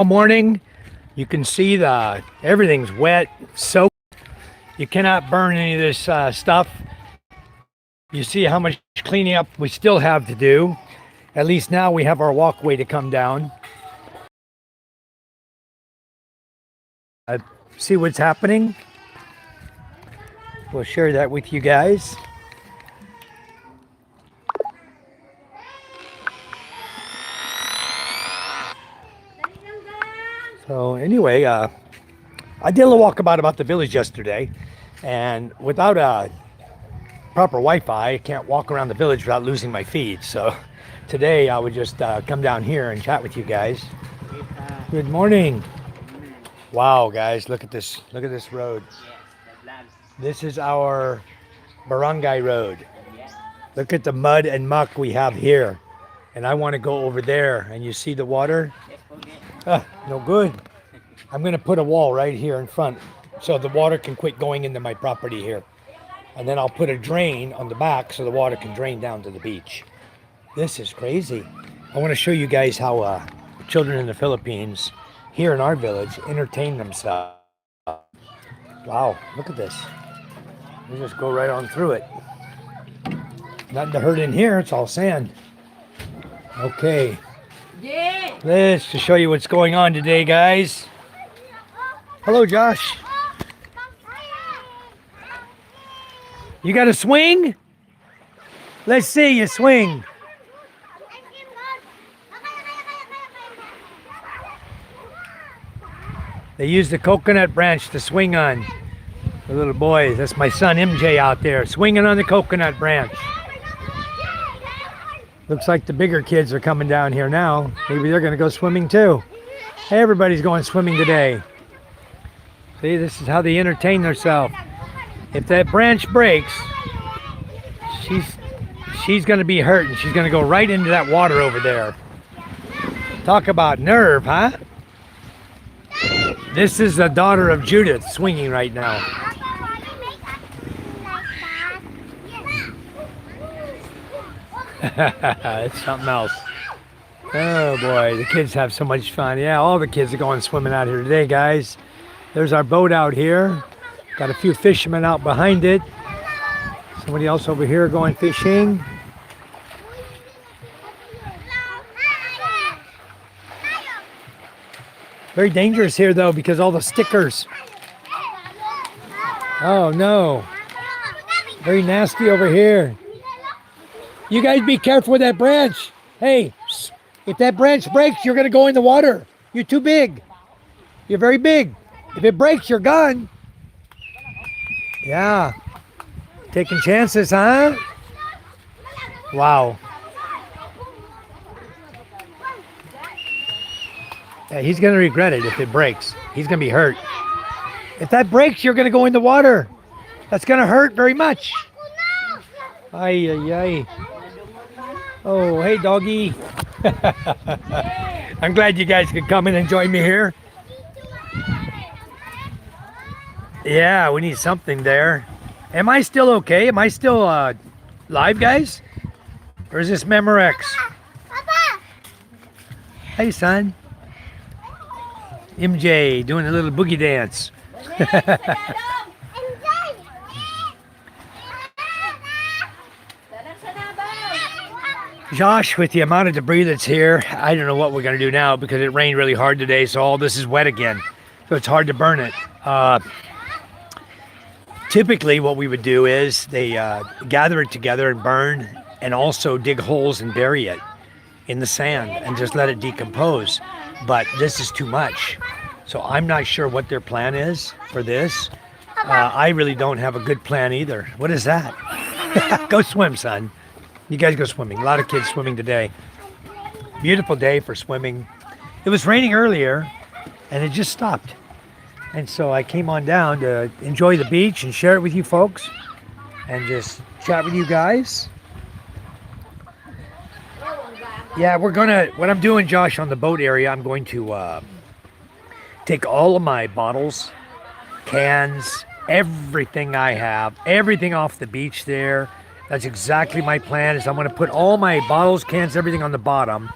morning. You can see the everything's wet, soaked. You cannot burn any of this stuff. You see how much cleaning up we still have to do. At least now we have our walkway to come down. See what's happening. We'll share that with you guys. So anyway, I did a little walkabout about the village yesterday, and without a proper Wi-Fi, I can't walk around the village without losing my feed. So today I would just come down here and chat with you guys. Good morning. Wow, guys, look at this. Look at this road. This is our barangay road. Look at the mud and muck we have here. And I want to go over there, and you see the water? No good. I'm going to put a wall right here in front so the water can quit going into my property here. And then I'll put a drain on the back so the water can drain down to the beach. This is crazy. I want to show you guys how children in the Philippines here in our village entertain themselves. Wow, look at this. We just go right on through it. Nothing to hurt in here, it's all sand. Okay. This to show you what's going on today, guys. Hello, Josh. You got a swing? Let's see you swing. They use the coconut branch to swing on. The little boys. That's my son MJ out there swinging on the coconut branch. Looks like the bigger kids are coming down here now. Maybe they're going to go swimming too. Hey, everybody's going swimming today. See, this is how they entertain themselves. If that branch breaks, she's going to be hurt, and she's going to go right into that water over there. Talk about nerve, huh? This is the daughter of Judith swinging right now. It's something else. Oh boy, the kids have so much fun. Yeah, all the kids are going swimming out here today, guys. There's our boat out here. Got a few fishermen out behind it. Somebody else over here going fishing. Very dangerous here though because all the stickers. Oh no. Very nasty over here. You guys be careful with that branch. Hey, if that branch breaks, you're going to go in the water. You're too big. You're very big. If it breaks, you're gone. Yeah. Taking chances, huh? Wow. Yeah, he's going to regret it if it breaks. He's going to be hurt. If that breaks, you're going to go in the water. That's going to hurt very much. Ay, ay, ay. Oh, hey, doggy. I'm glad you guys could come in and join me here. Yeah, we need something there. Am I still okay? Am I still live, guys? Or is this Memorex? Papa. Hey, son. MJ doing a little boogie dance. Josh, with the amount of debris that's here, I don't know what we're going to do now because it rained really hard today, so all this is wet again. So it's hard to burn it. Typically what we would do is they gather it together and burn, and also dig holes and bury it in the sand and just let it decompose. But this is too much. So I'm not sure what their plan is for this. I really don't have a good plan either. What is that? Go swim, son. You guys go swimming. A lot of kids swimming today. Beautiful day for swimming. It was raining earlier and it just stopped. And so I came on down to enjoy the beach and share it with you folks and just chat with you guys. Yeah, what I'm doing, Josh, on the boat area, I'm going to take all of my bottles, cans, everything I have, everything off the beach there. That's exactly my plan. Is I'm going to put all my bottles, cans, everything on the bottom.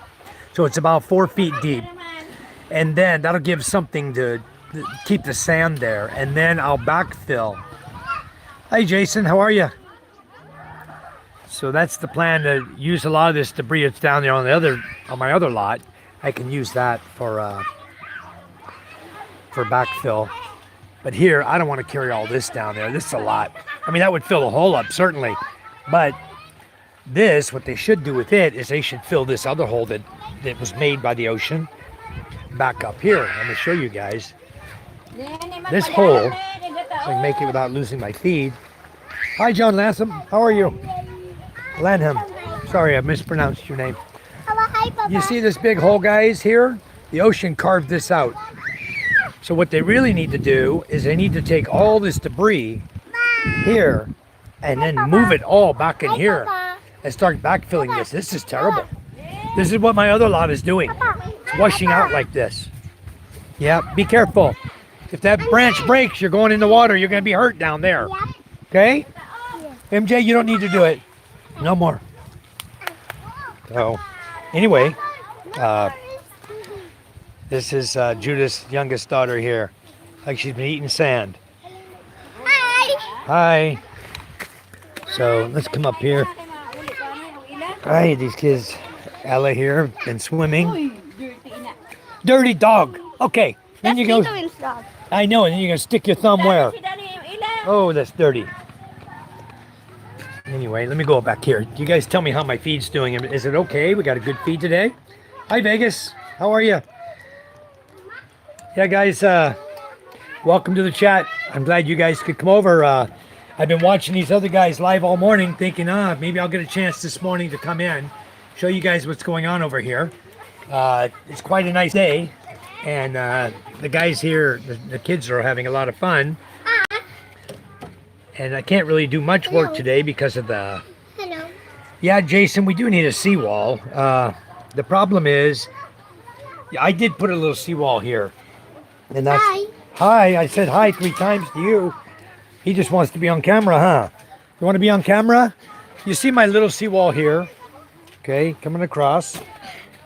So it's about 4 feet deep. and then that'll give something to keep the sand there, and then I'll backfill. Hi Jason, how are you? So that's the plan, to use a lot of this debris that's down there on my other lot. I can use that for backfill. But here, I don't want to carry all this down there. This is a lot. I mean, that would fill the hole up, certainly. But this, what they should do with it is they should fill this other hole that was made by the ocean back up here. Let me show you guys. This hole, I can make it without losing my feed. Hi, John Lansom. How are you? Lanham. Sorry, I mispronounced your name. You see this big hole, guys, here? The ocean carved this out. So what they really need to do is they need to take all this debris here and then move it all back in here and start backfilling this. This is terrible. This is what my other lot is doing. It's washing out like this. Yeah, be careful. If that branch breaks, you're going in the water. You're going to be hurt down there. Okay? MJ, you don't need to do it. No more. So, anyway, this is Judith's youngest daughter here. Like she's been eating sand. Hi. Hi. So let's come up here. Hi, these kids. Ella here, been swimming. Dirty dog. Okay. Then you go. I know, and then you're gonna stick your thumb where? Oh, that's dirty. Anyway, let me go back here. You guys tell me how my feed's doing. Is it okay? We got a good feed today. Hi, Vegas. How are you? Yeah, guys, welcome to the chat. I'm glad you guys could come over. I've been watching these other guys live all morning thinking, maybe I'll get a chance this morning to come in, show you guys what's going on over here. It's quite a nice day, and the guys here, the kids are having a lot of fun. And I can't really do much work today because of the... Hello. Yeah, Jason, we do need a seawall. The problem is, I did put a little seawall here. And that's... Hi. Hi, I said hi 3 times to you. He just wants to be on camera, huh? You want to be on camera? You see my little seawall here? Okay, coming across.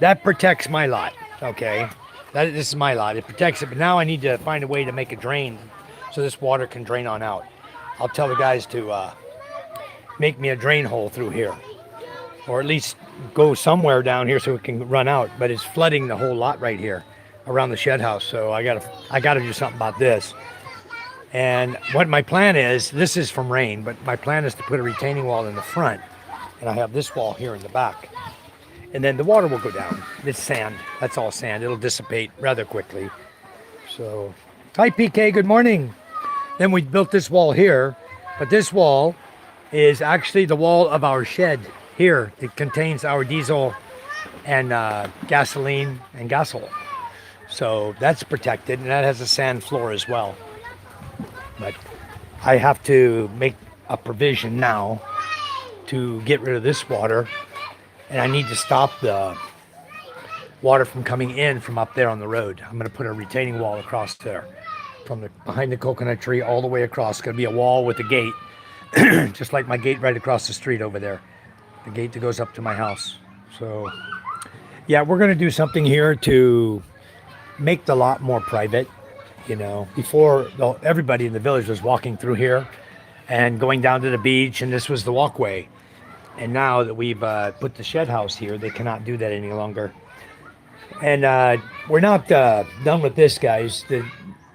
That protects my lot, okay? This is my lot. It protects it, but now I need to find a way to make it drain so this water can drain on out. I'll tell the guys to make me a drain hole through here, or at least go somewhere down here so it can run out. But it's flooding the whole lot right here around the shed house, so I gotta do something about this. And what my plan is, this is from rain, but my plan is to put a retaining wall in the front, and I have this wall here in the back, and then the water will go down. It's sand. That's all sand. It'll dissipate rather quickly. So, hi PK. Good morning. Then we built this wall here, but this wall is actually the wall of our shed here. It contains our diesel and gasoline and gas oil. So that's protected, and that has a sand floor as well. But I have to make a provision now to get rid of this water, and I need to stop the water from coming in from up there on the road. I'm going to put a retaining wall across there. From behind the coconut tree all the way across. It's going to be a wall with a gate, just like my gate right across the street over there. The gate that goes up to my house. So, yeah, we're going to do something here to make the lot more private. You know, before everybody in the village was walking through here and going down to the beach, and this was the walkway. And now that we've put the shed house here, they cannot do that any longer. And we're not done with this, guys.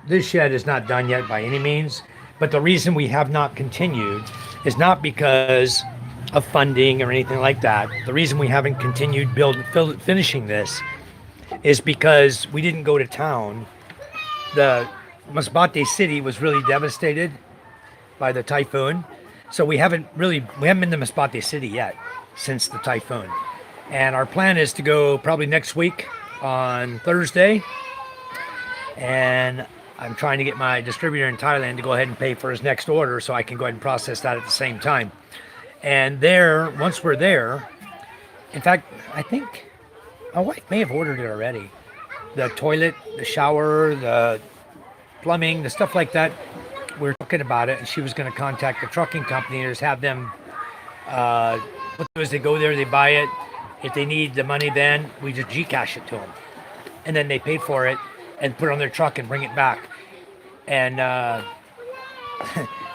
This shed is not done yet by any means, but the reason we have not continued is not because of funding or anything like that. The reason we haven't continued finishing this is because we didn't go to town. The Masbate city was really devastated by the typhoon, so we haven't been to Masbate city yet since the typhoon. And our plan is to go probably next week on Thursday, and I'm trying to get my distributor in Thailand to go ahead and pay for his next order so I can go ahead and process that at the same time. And once we're there, in fact, I think my wife may have ordered it already. The toilet, the shower, the plumbing, the stuff like that. We're talking about it, and she was going to contact the trucking company and just have them, what they do is they go there, they buy it. If they need the money then, we just Gcash it to them. and then they paid for it and put it on their truck and bring it back. And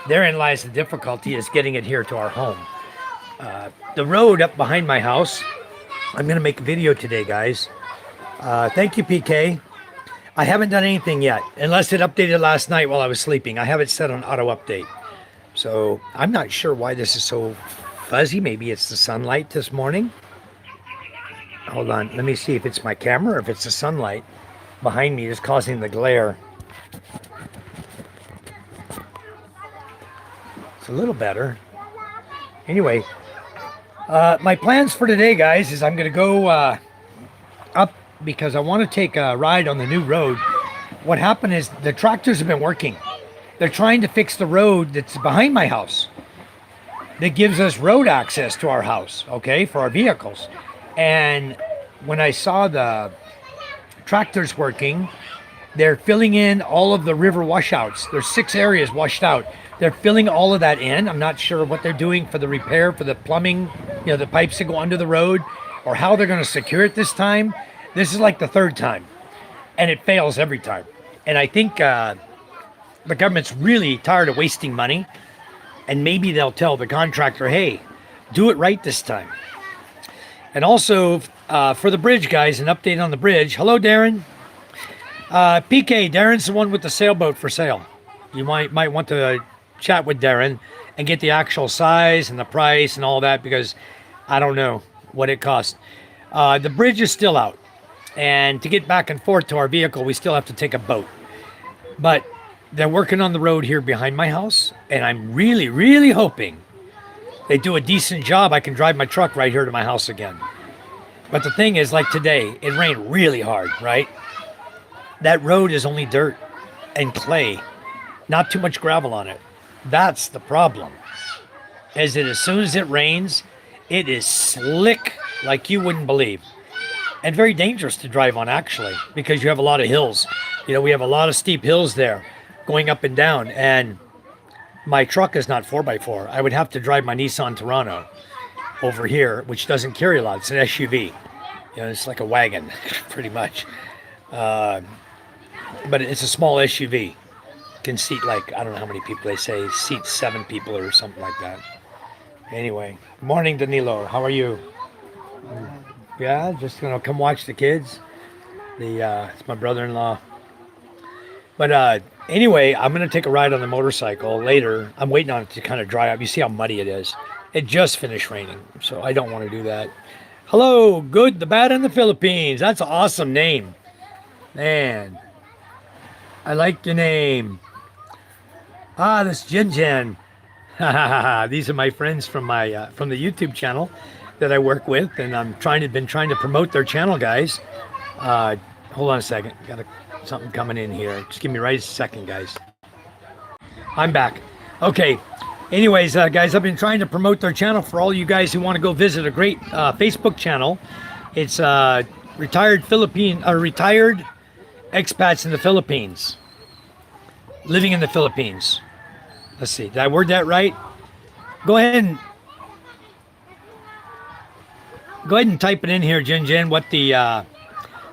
therein lies the difficulty, is getting it here to our home. The road up behind my house, I'm going to make a video today, guys. Thank you, PK. I haven't done anything yet, unless it updated last night while I was sleeping. I have it set on auto update. So I'm not sure why this is so fuzzy. Maybe it's the sunlight this morning. Hold on. Let me see if it's my camera or if it's the sunlight behind me is causing the glare. It's a little better. Anyway, my plans for today, guys, is I'm going to go up because I want to take a ride on the new road. What happened is the tractors have been working. They're trying to fix the road that's behind my house that gives us road access to our house, okay, for our vehicles. And when I saw the tractors working, they're filling in all of the river washouts. There's 6 areas washed out. They're filling all of that in. I'm not sure what they're doing for the repair, for the plumbing, the pipes that go under the road, or how they're going to secure it this time. This is like the 3rd time, and it fails every time. And I think the government's really tired of wasting money, and maybe they'll tell the contractor, hey, do it right this time. And also, for the bridge, guys, an update on the bridge. Hello, Darren. PK, Darren's the one with the sailboat for sale. You might want to chat with Darren and get the actual size and the price and all that, because I don't know what it costs. The bridge is still out. And to get back and forth to our vehicle, we still have to take a boat. But they're working on the road here behind my house, and I'm really, really hoping they do a decent job. I can drive my truck right here to my house again. But the thing is, like today, it rained really hard, right? That road is only dirt and clay, not too much gravel on it. That's the problem. As soon as it rains, it is slick like you wouldn't believe. And very dangerous to drive on, actually, because you have a lot of hills. We have a lot of steep hills there going up and down. And my truck is not 4x4. I would have to drive my Nissan Terrano over here, which doesn't carry a lot. It's an SUV. It's like a wagon, pretty much. But it's a small SUV. Can seat like, I don't know how many people they say, seat 7 people or something like that. Anyway, good morning, Danilo. How are you? Yeah, just gonna come watch the kids. It's my brother-in-law. But anyway, I'm gonna take a ride on the motorcycle later. I'm waiting on it to kind of dry up. You see how muddy it is. It just finished raining, so I don't want to do that. Hello, Good, the Bad, and the Philippines. That's an awesome name, man. I like your name. This is Jin Jen. These are my friends from the YouTube channel that I work with, and I'm been trying to promote their channel, guys. Hold on a second. Got something coming in here. Just give me right a second, guys. I'm back. Okay. Anyways, guys, I've been trying to promote their channel for all you guys who want to go visit a great Facebook channel. It's retired expats in the Philippines, living in the Philippines. Let's see. Did I word that right? Go ahead and type it in here, Jin, what the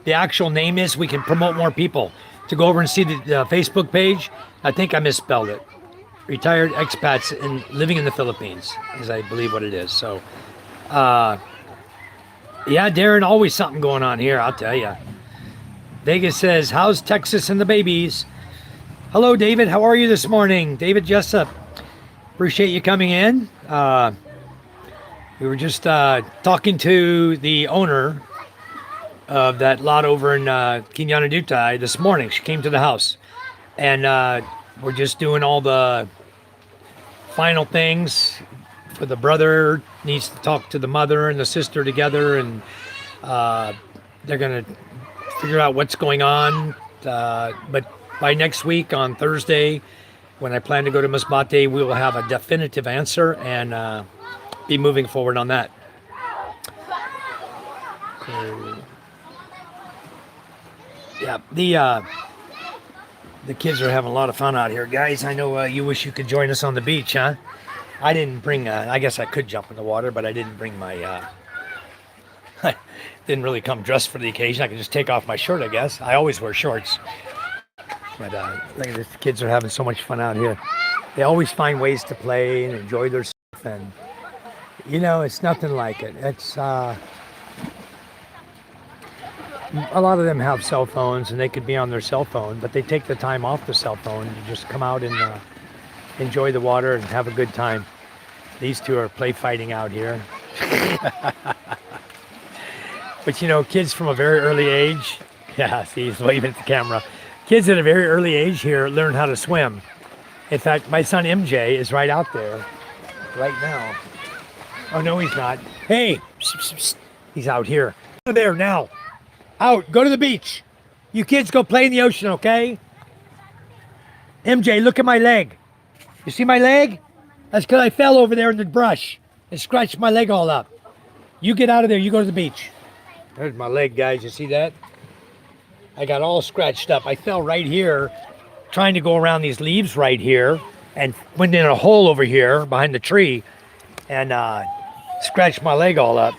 actual name is. We can promote more people to go over and see the Facebook page. I think I misspelled it. Retired expats living in the Philippines is, I believe, what it is. So, yeah, Darren, always something going on here, I'll tell you. Vegas says, how's Texas and the babies? Hello, David. How are you this morning? David Jessup. Appreciate you coming in. We were just talking to the owner of that lot over in Quinana this morning. She came to the house, and we're just doing all the final things. For the brother needs to talk to the mother and the sister together, and they're gonna figure out what's going on. But by next week on Thursday, when I plan to go to Masbate, we will have a definitive answer and be moving forward on that. So, yeah, the kids are having a lot of fun out here, guys. I know you wish you could join us on the beach, huh? I didn't bring. I guess I could jump in the water, but I didn't bring my didn't really come dressed for the occasion. I could just take off my shirt, I guess. I always wear shorts. But look at this. The kids are having so much fun out here. They always find ways to play and enjoy their stuff. And, you know, it's nothing like it. It's, a lot of them have cell phones and they could be on their cell phone, but they take the time off the cell phone to just come out and enjoy the water and have a good time. These two are play fighting out here. But you know, kids from a very early age, yeah, see, he's waving at the camera. Kids at a very early age here learn how to swim. In fact, my son MJ is right out there right now. Oh, no, he's not. Hey, he's out here. There now. Out, go to the beach. You kids go play in the ocean, okay? MJ, look at my leg. You see my leg? That's because I fell over there in the brush and scratched my leg all up. You get out of there, you go to the beach. There's my leg, guys. You see that? I got all scratched up. I fell right here trying to go around these leaves right here and went in a hole over here behind the tree and scratched my leg all up.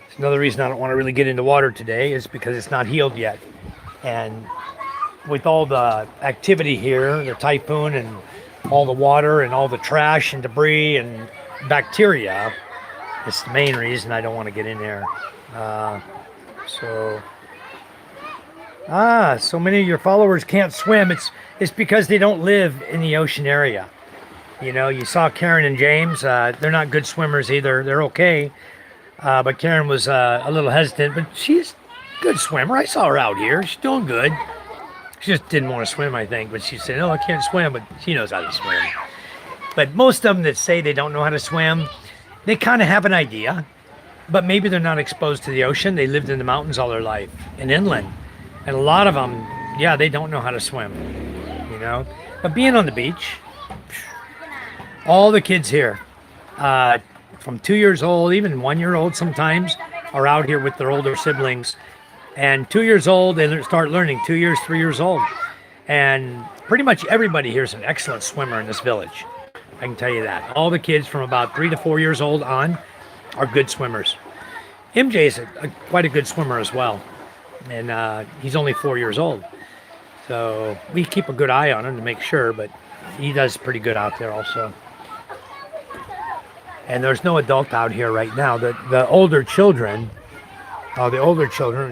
It's another reason I don't want to really get into water today is because it's not healed yet. And with all the activity here, the typhoon and all the water and all the trash and debris and bacteria, it's the main reason I don't want to get in there. So many of your followers can't swim. It's because they don't live in the ocean area. You know, you saw Karen and James. They're not good swimmers either. They're okay. But Karen was a little hesitant, but she's a good swimmer. I saw her out here. She's doing good. She just didn't want to swim, I think. But she said, "Oh, I can't swim," but she knows how to swim. But most of them that say they don't know how to swim, they kind of have an idea. But maybe they're not exposed to the ocean. They lived in the mountains all their life and inland. And a lot of them, yeah, they don't know how to swim, you know. But being on the beach, all the kids here, from 2 years old, even 1 year old sometimes, are out here with their older siblings. And 2 years old, they start learning, 2 years, 3 years old. And pretty much everybody here is an excellent swimmer in this village. I can tell you that. All the kids from about 3 to 4 years old on are good swimmers. MJ is quite a good swimmer as well. And he's only 4 years old. So we keep a good eye on him to make sure, but he does pretty good out there also. And there's no adult out here right now. The older children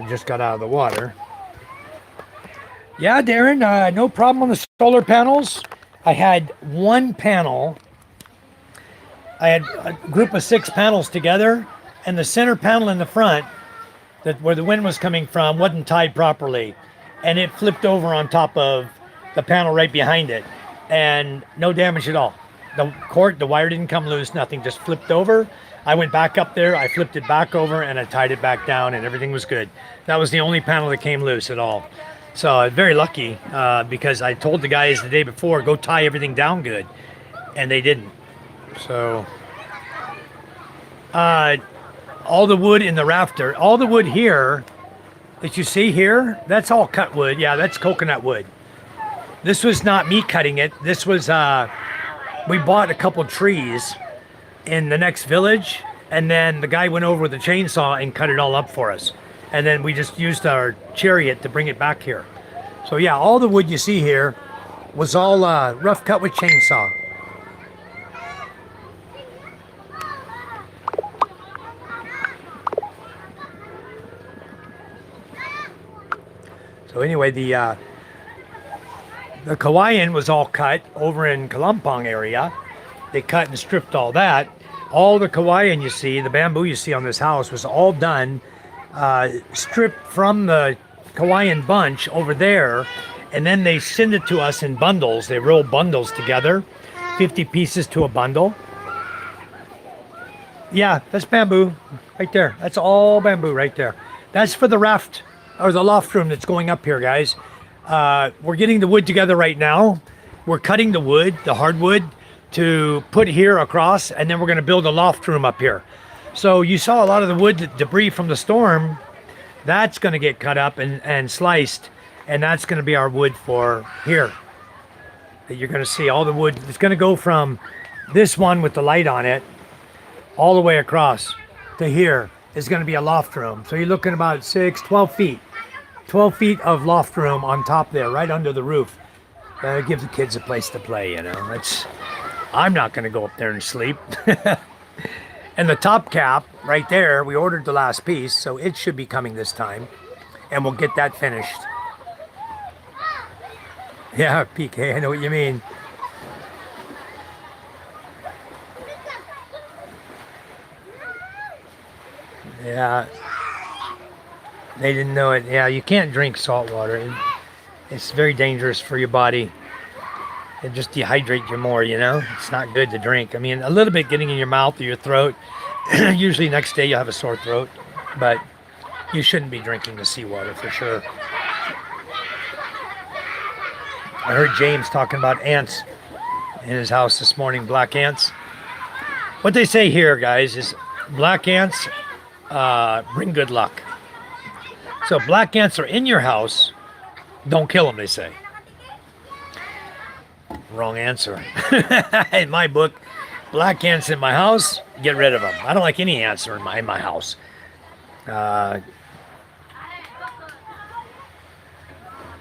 just got out of the water. Yeah, Darren, no problem on the solar panels. I had one panel. I had a group of 6 panels together, and the center panel in the front, where the wind was coming from, wasn't tied properly. And it flipped over on top of the panel right behind it. And no damage at all. The wire didn't come loose, nothing, just flipped over. I went back up there, I flipped it back over, and I tied it back down, and everything was good. That was the only panel that came loose at all. So I'm very lucky because I told the guys the day before, go tie everything down good. And they didn't. So, all the wood in the rafter, all the wood here that you see here, that's all cut wood. Yeah, that's coconut wood. This was not me cutting it. This was, we bought a couple trees in the next village, and then the guy went over with a chainsaw and cut it all up for us. And then we just used our chariot to bring it back here. So yeah, all the wood you see here was all rough cut with chainsaw. So anyway, the kawayan was all cut over in Kalampong area. They cut and stripped all that. All the kawayan you see, the bamboo you see on this house was all done, stripped from the kawayan bunch over there, and then they send it to us in bundles. They roll bundles together, 50 pieces to a bundle. Yeah, that's bamboo right there. That's all bamboo right there. That's for the raft or the loft room that's going up here, guys. We're getting the wood together right now. We're cutting the wood, the hardwood, to put here across, and then we're going to build a loft room up here. So you saw a lot of the wood debris from the storm. That's going to get cut up and sliced, and that's going to be our wood for here. You're going to see all the wood. It's going to go from this one with the light on it all the way across to here. is going to be a loft room. So you're looking about 12 feet. 12 feet of loft room on top there, right under the roof. Give the kids a place to play, you know. I'm not going to go up there and sleep. And the top cap right there, we ordered the last piece, so it should be coming this time. And we'll get that finished. Yeah, PK, I know what you mean. Yeah, they didn't know it. Yeah, you can't drink salt water. It's very dangerous for your body. It just dehydrates you more, you know? It's not good to drink. I mean, a little bit getting in your mouth or your throat. Usually next day you'll have a sore throat. But you shouldn't be drinking the seawater for sure. I heard James talking about ants in his house this morning, black ants. What they say here, guys, is black ants bring good luck. So if black ants are in your house, don't kill them, they say. Wrong answer. In my book, black ants in my house, get rid of them. I don't like any ants in my house.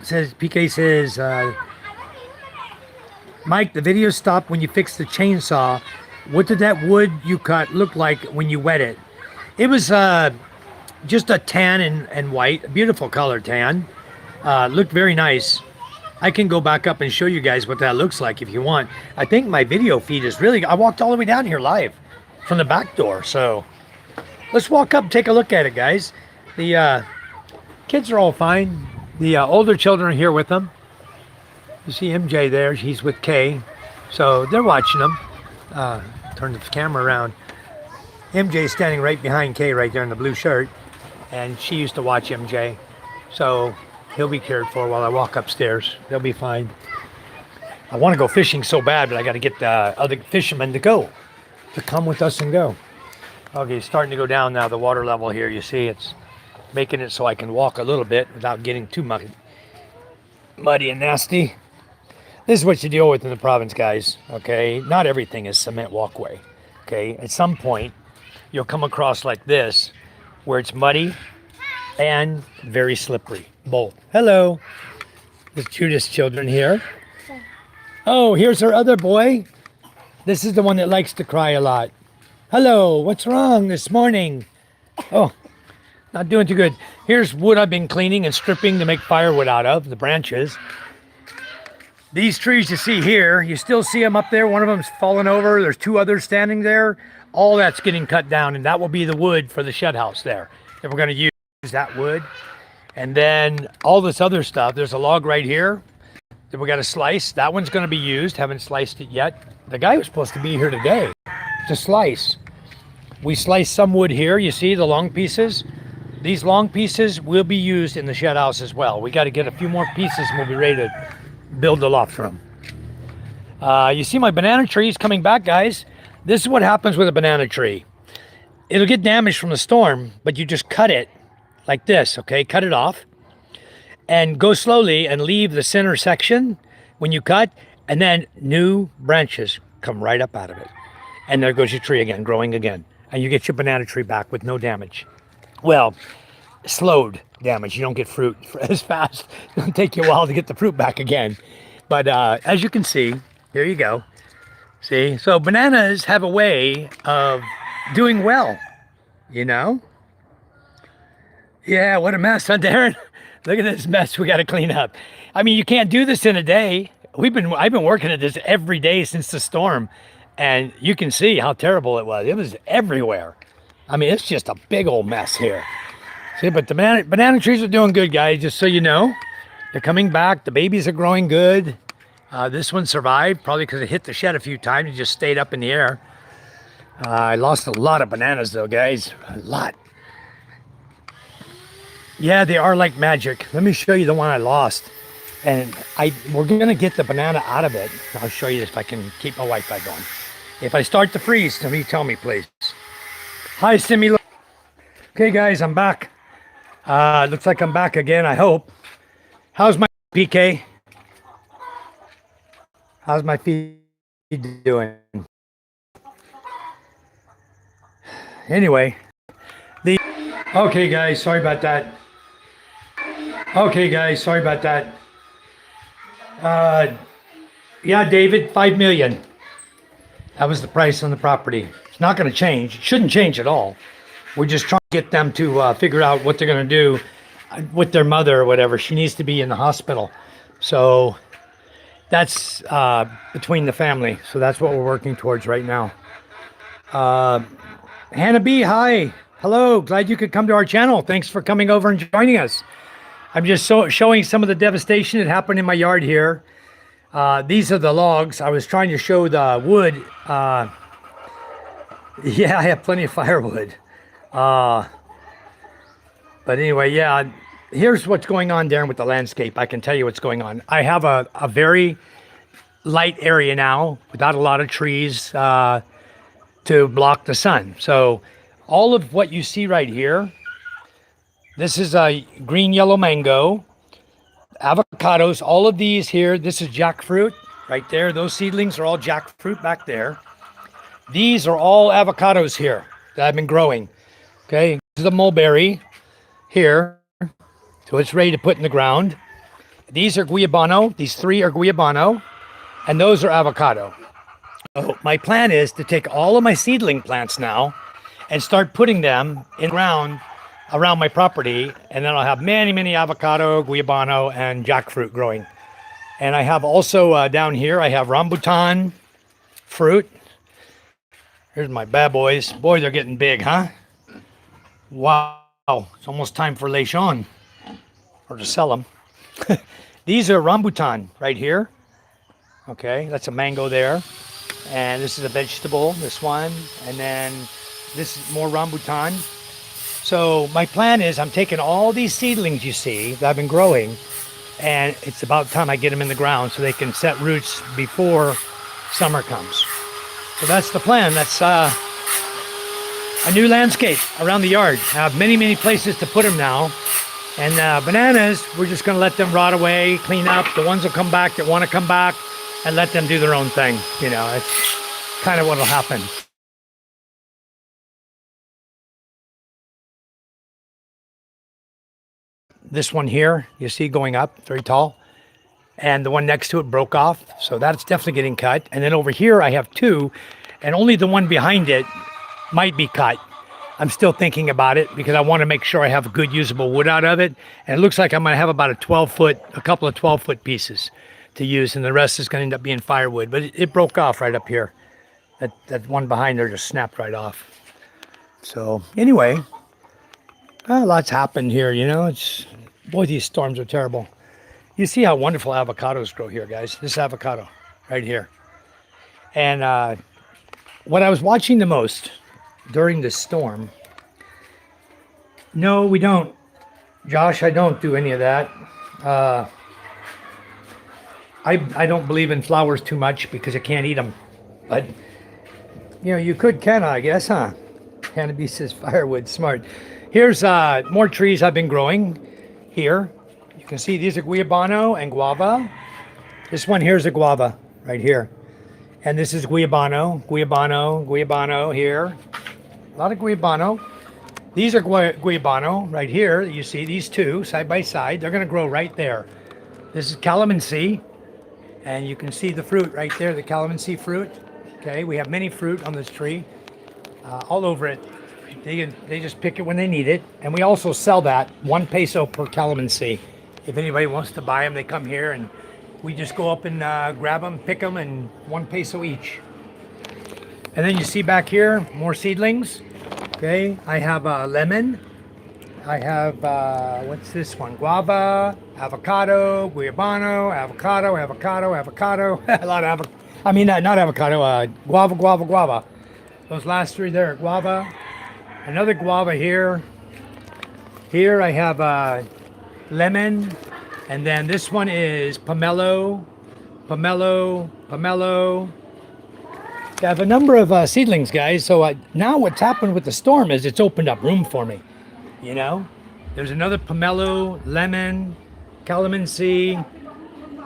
PK says, Mike, the video stopped when you fixed the chainsaw. What did that wood you cut look like when you wet it? It was just a tan and white, a beautiful color tan. Looked very nice. I can go back up and show you guys what that looks like if you want. I think my video feed is really, I walked all the way down here live from the back door. So let's walk up and take a look at it, guys. The kids are all fine. The older children are here with them. You see MJ there, he's with Kay. So they're watching them. Turn the camera around. MJ's standing right behind Kay right there in the blue shirt. And she used to watch MJ. So he'll be cared for while I walk upstairs. They'll be fine. I want to go fishing so bad, but I got to get the other fishermen to come with us and go. Okay, it's starting to go down now, the water level here. You see, it's making it so I can walk a little bit without getting too muddy and nasty. This is what you deal with in the province, guys, okay? Not everything is cement walkway, okay? At some point, you'll come across like this, where it's muddy and very slippery, both. Hello, there's Judith's children here. Oh, here's her other boy. This is the one that likes to cry a lot. Hello, what's wrong this morning? Oh, not doing too good. Here's wood I've been cleaning and stripping to make firewood out of, the branches. These trees you see here, you still see them up there. One of them's fallen over. There's two others standing there. All that's getting cut down, and that will be the wood for the shed house there. If we're going to use that wood. And then all this other stuff, there's a log right here that we got to slice. That one's going to be used. Haven't sliced it yet. The guy was supposed to be here today to slice. We sliced some wood here. You see the long pieces? These long pieces will be used in the shed house as well. We got to get a few more pieces and we'll be ready to build the loft room. You see my banana trees coming back, guys. This is what happens with a banana tree. It'll get damaged from the storm, but you just cut it like this, okay? Cut it off and go slowly and leave the center section when you cut, and then new branches come right up out of it. And there goes your tree again, growing again. And you get your banana tree back with no damage. Well, slowed damage. You don't get fruit as fast. It'll take you a while to get the fruit back again. But as you can see, here you go. See, so bananas have a way of doing well, you know? Yeah, what a mess, huh, Darren? Look at this mess we got to clean up. I mean, you can't do this in a day. I've been working at this every day since the storm, and you can see how terrible it was. It was everywhere. I mean, it's just a big old mess here. See, but the banana trees are doing good, guys, just so you know. They're coming back. The babies are growing good. This one survived, probably because it hit the shed a few times. It just stayed up in the air. I lost a lot of bananas, though, guys. A lot. Yeah, they are like magic. Let me show you the one I lost. And we're going to get the banana out of it. I'll show you if I can keep my Wi-Fi going. If I start to freeze, somebody tell me, please. Hi, Simi. Okay, guys, I'm back. Looks like I'm back again, I hope. How's my PK? How's my feed doing? Anyway, Okay, guys, sorry about that. Okay, guys, sorry about that. Uh, yeah, David, 5 million. That was the price on the property. It's not going to change. It shouldn't change at all. We're just trying to get them to figure out what they're going to do with their mother or whatever. She needs to be in the hospital. So that's between the family. So that's what we're working towards right now. Hannah B, hi. Hello. Glad you could come to our channel. Thanks for coming over and joining us. I'm just showing some of the devastation that happened in my yard here. These are the logs. I was trying to show the wood. Yeah, I have plenty of firewood. But anyway, yeah, here's what's going on, Darren, with the landscape. I can tell you what's going on. I have a very light area now without a lot of trees to block the sun. So all of what you see right here, this is a green yellow mango, avocados, all of these here. This is jackfruit right there. Those seedlings are all jackfruit back there. These are all avocados here that I've been growing. Okay, this is a mulberry here. So it's ready to put in the ground. These are guayabano. These three are guayabano. And those are avocado. So my plan is to take all of my seedling plants now and start putting them in ground around my property. And then I'll have many, many avocado, guayabano, and jackfruit growing. And I have also down here, I have rambutan fruit. Here's my bad boys. Boy, they're getting big, huh? Wow. It's almost time for Lechon. Or to sell them. These are rambutan right here. Okay, that's a mango there. And this is a vegetable, this one. And then this is more rambutan. So my plan is I'm taking all these seedlings you see that I've been growing, and it's about time I get them in the ground so they can set roots before summer comes. So that's the plan. That's a new landscape around the yard. I have many, many places to put them now. And bananas, we're just going to let them rot away, clean up. The ones will come back that want to come back, and let them do their own thing. You know, it's kind of what will happen. This one here, you see going up, very tall. And the one next to it broke off. So that's definitely getting cut. And then over here, I have two, and only the one behind it might be cut. I'm still thinking about it because I want to make sure I have good usable wood out of it. And it looks like I'm going to have about a couple of 12-foot pieces to use, and the rest is going to end up being firewood. But it broke off right up here. That one behind there just snapped right off. So anyway, lots happened here, you know. Boy, these storms are terrible. You see how wonderful avocados grow here, guys. This avocado right here. And what I was watching the most during this storm. No, we don't. Josh, I don't do any of that. I don't believe in flowers too much because I can't eat them. But, you know, you could, I guess, huh? Cannabis says firewood, smart. Here's more trees I've been growing here. You can see these are guayabano and guava. This one here is a guava right here. And this is guayabano, guayabano here. A lot of guayabano. These are guayabano right here. You see these two side by side. They're going to grow right there. This is calamansi. And you can see the fruit right there, the calamansi fruit. Okay, we have many fruit on this tree. All over it. They just pick it when they need it. And we also sell that 1 peso per calamansi. If anybody wants to buy them, they come here and we just go up and grab them, pick them, and 1 peso each. And then you see back here, more seedlings. Okay, I have lemon. I have, what's this one? Guava, avocado, guayabano, avocado. A lot of not avocado, guava. Those last three there are guava. Another guava here. Here I have lemon. And then this one is pomelo. I have a number of seedlings, guys. So now what's happened with the storm is it's opened up room for me. You know, there's another pomelo, lemon, calamansi,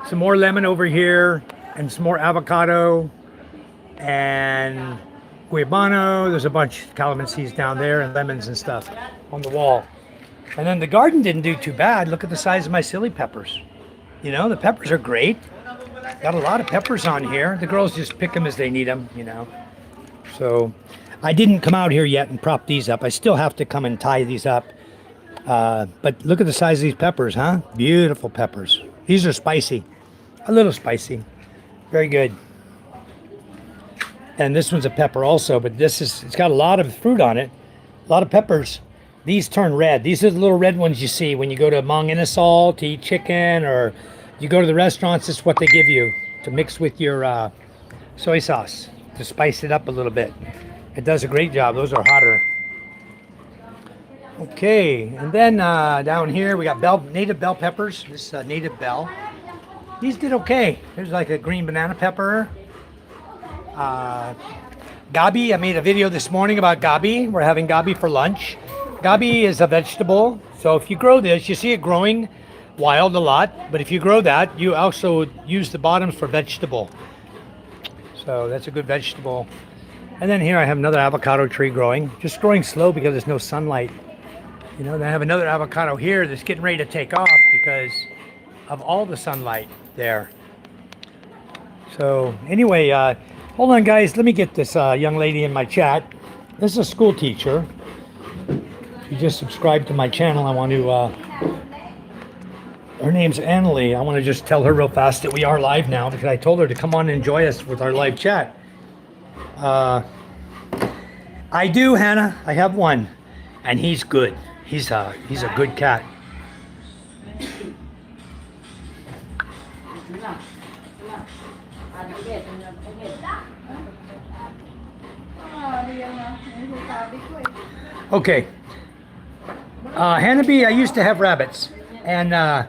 some more lemon over here, and some more avocado, and guayabano. There's a bunch of calamansis down there and lemons and stuff. on the wall. And then the garden didn't do too bad. Look at the size of my silly peppers. You know, the peppers are great. Got a lot of peppers on here. The girls just pick them as they need them, you know. So I didn't come out here yet and prop these up. I still have to come and tie these up. But look at the size of these peppers, huh? Beautiful peppers. These are spicy. A little spicy. Very good. And this one's a pepper also, but it's got a lot of fruit on it. A lot of peppers. These turn red. These are the little red ones you see when you go to Mang Inasal to eat chicken, or you go to the restaurants. It's what they give you to mix with your soy sauce to spice it up a little bit. It does a great job. Those are hotter. Okay, and then down here we got native bell peppers. This native bell. These did okay. There's like a green banana pepper. Gabi, I made a video this morning about gabi. We're having gabi for lunch. Gabi is a vegetable. So if you grow this, you see it growing wild a lot. But if you grow that, you also use the bottoms for vegetable. So that's a good vegetable. And then here I have another avocado tree growing. Just growing slow because there's no sunlight. You know, then I have another avocado here that's getting ready to take off because of all the sunlight there. So anyway, hold on guys, let me get this young lady in my chat. This is a school teacher. If you just subscribe to my channel, I want to, her name's Annalie. I want to just tell her real fast that we are live now because I told her to come on and enjoy us with our live chat. I do, Hannah. I have one, and he's good. He's a good cat. Okay. Hannah, I used to have rabbits, and I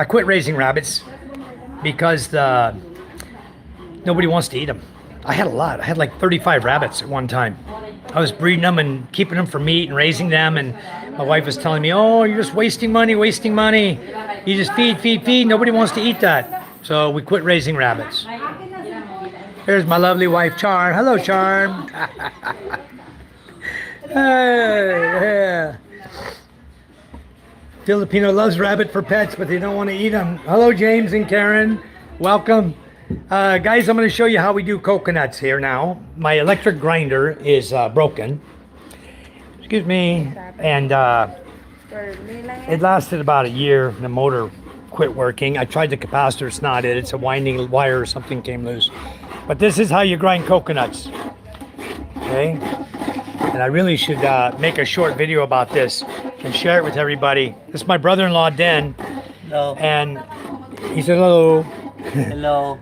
quit raising rabbits because nobody wants to eat them. I had a lot. I had like 35 rabbits at one time. I was breeding them and keeping them for meat and raising them, and my wife was telling me, oh, you're just wasting money. You just feed. Nobody wants to eat that. So we quit raising rabbits. Here's my lovely wife, Charm. Hello, Charm. Hey, yeah. Filipino loves rabbit for pets, but they don't want to eat them. Hello, James and Karen. Welcome. Guys, I'm going to show you how we do coconuts here now. My electric grinder is broken. Excuse me. And it lasted about a year. The motor quit working. I tried the capacitor. It's not it. It's a winding wire or something came loose. But this is how you grind coconuts. Okay. And I really should make a short video about this and share it with everybody. This is my brother-in-law, Den. Hello. And he said hello. Hello.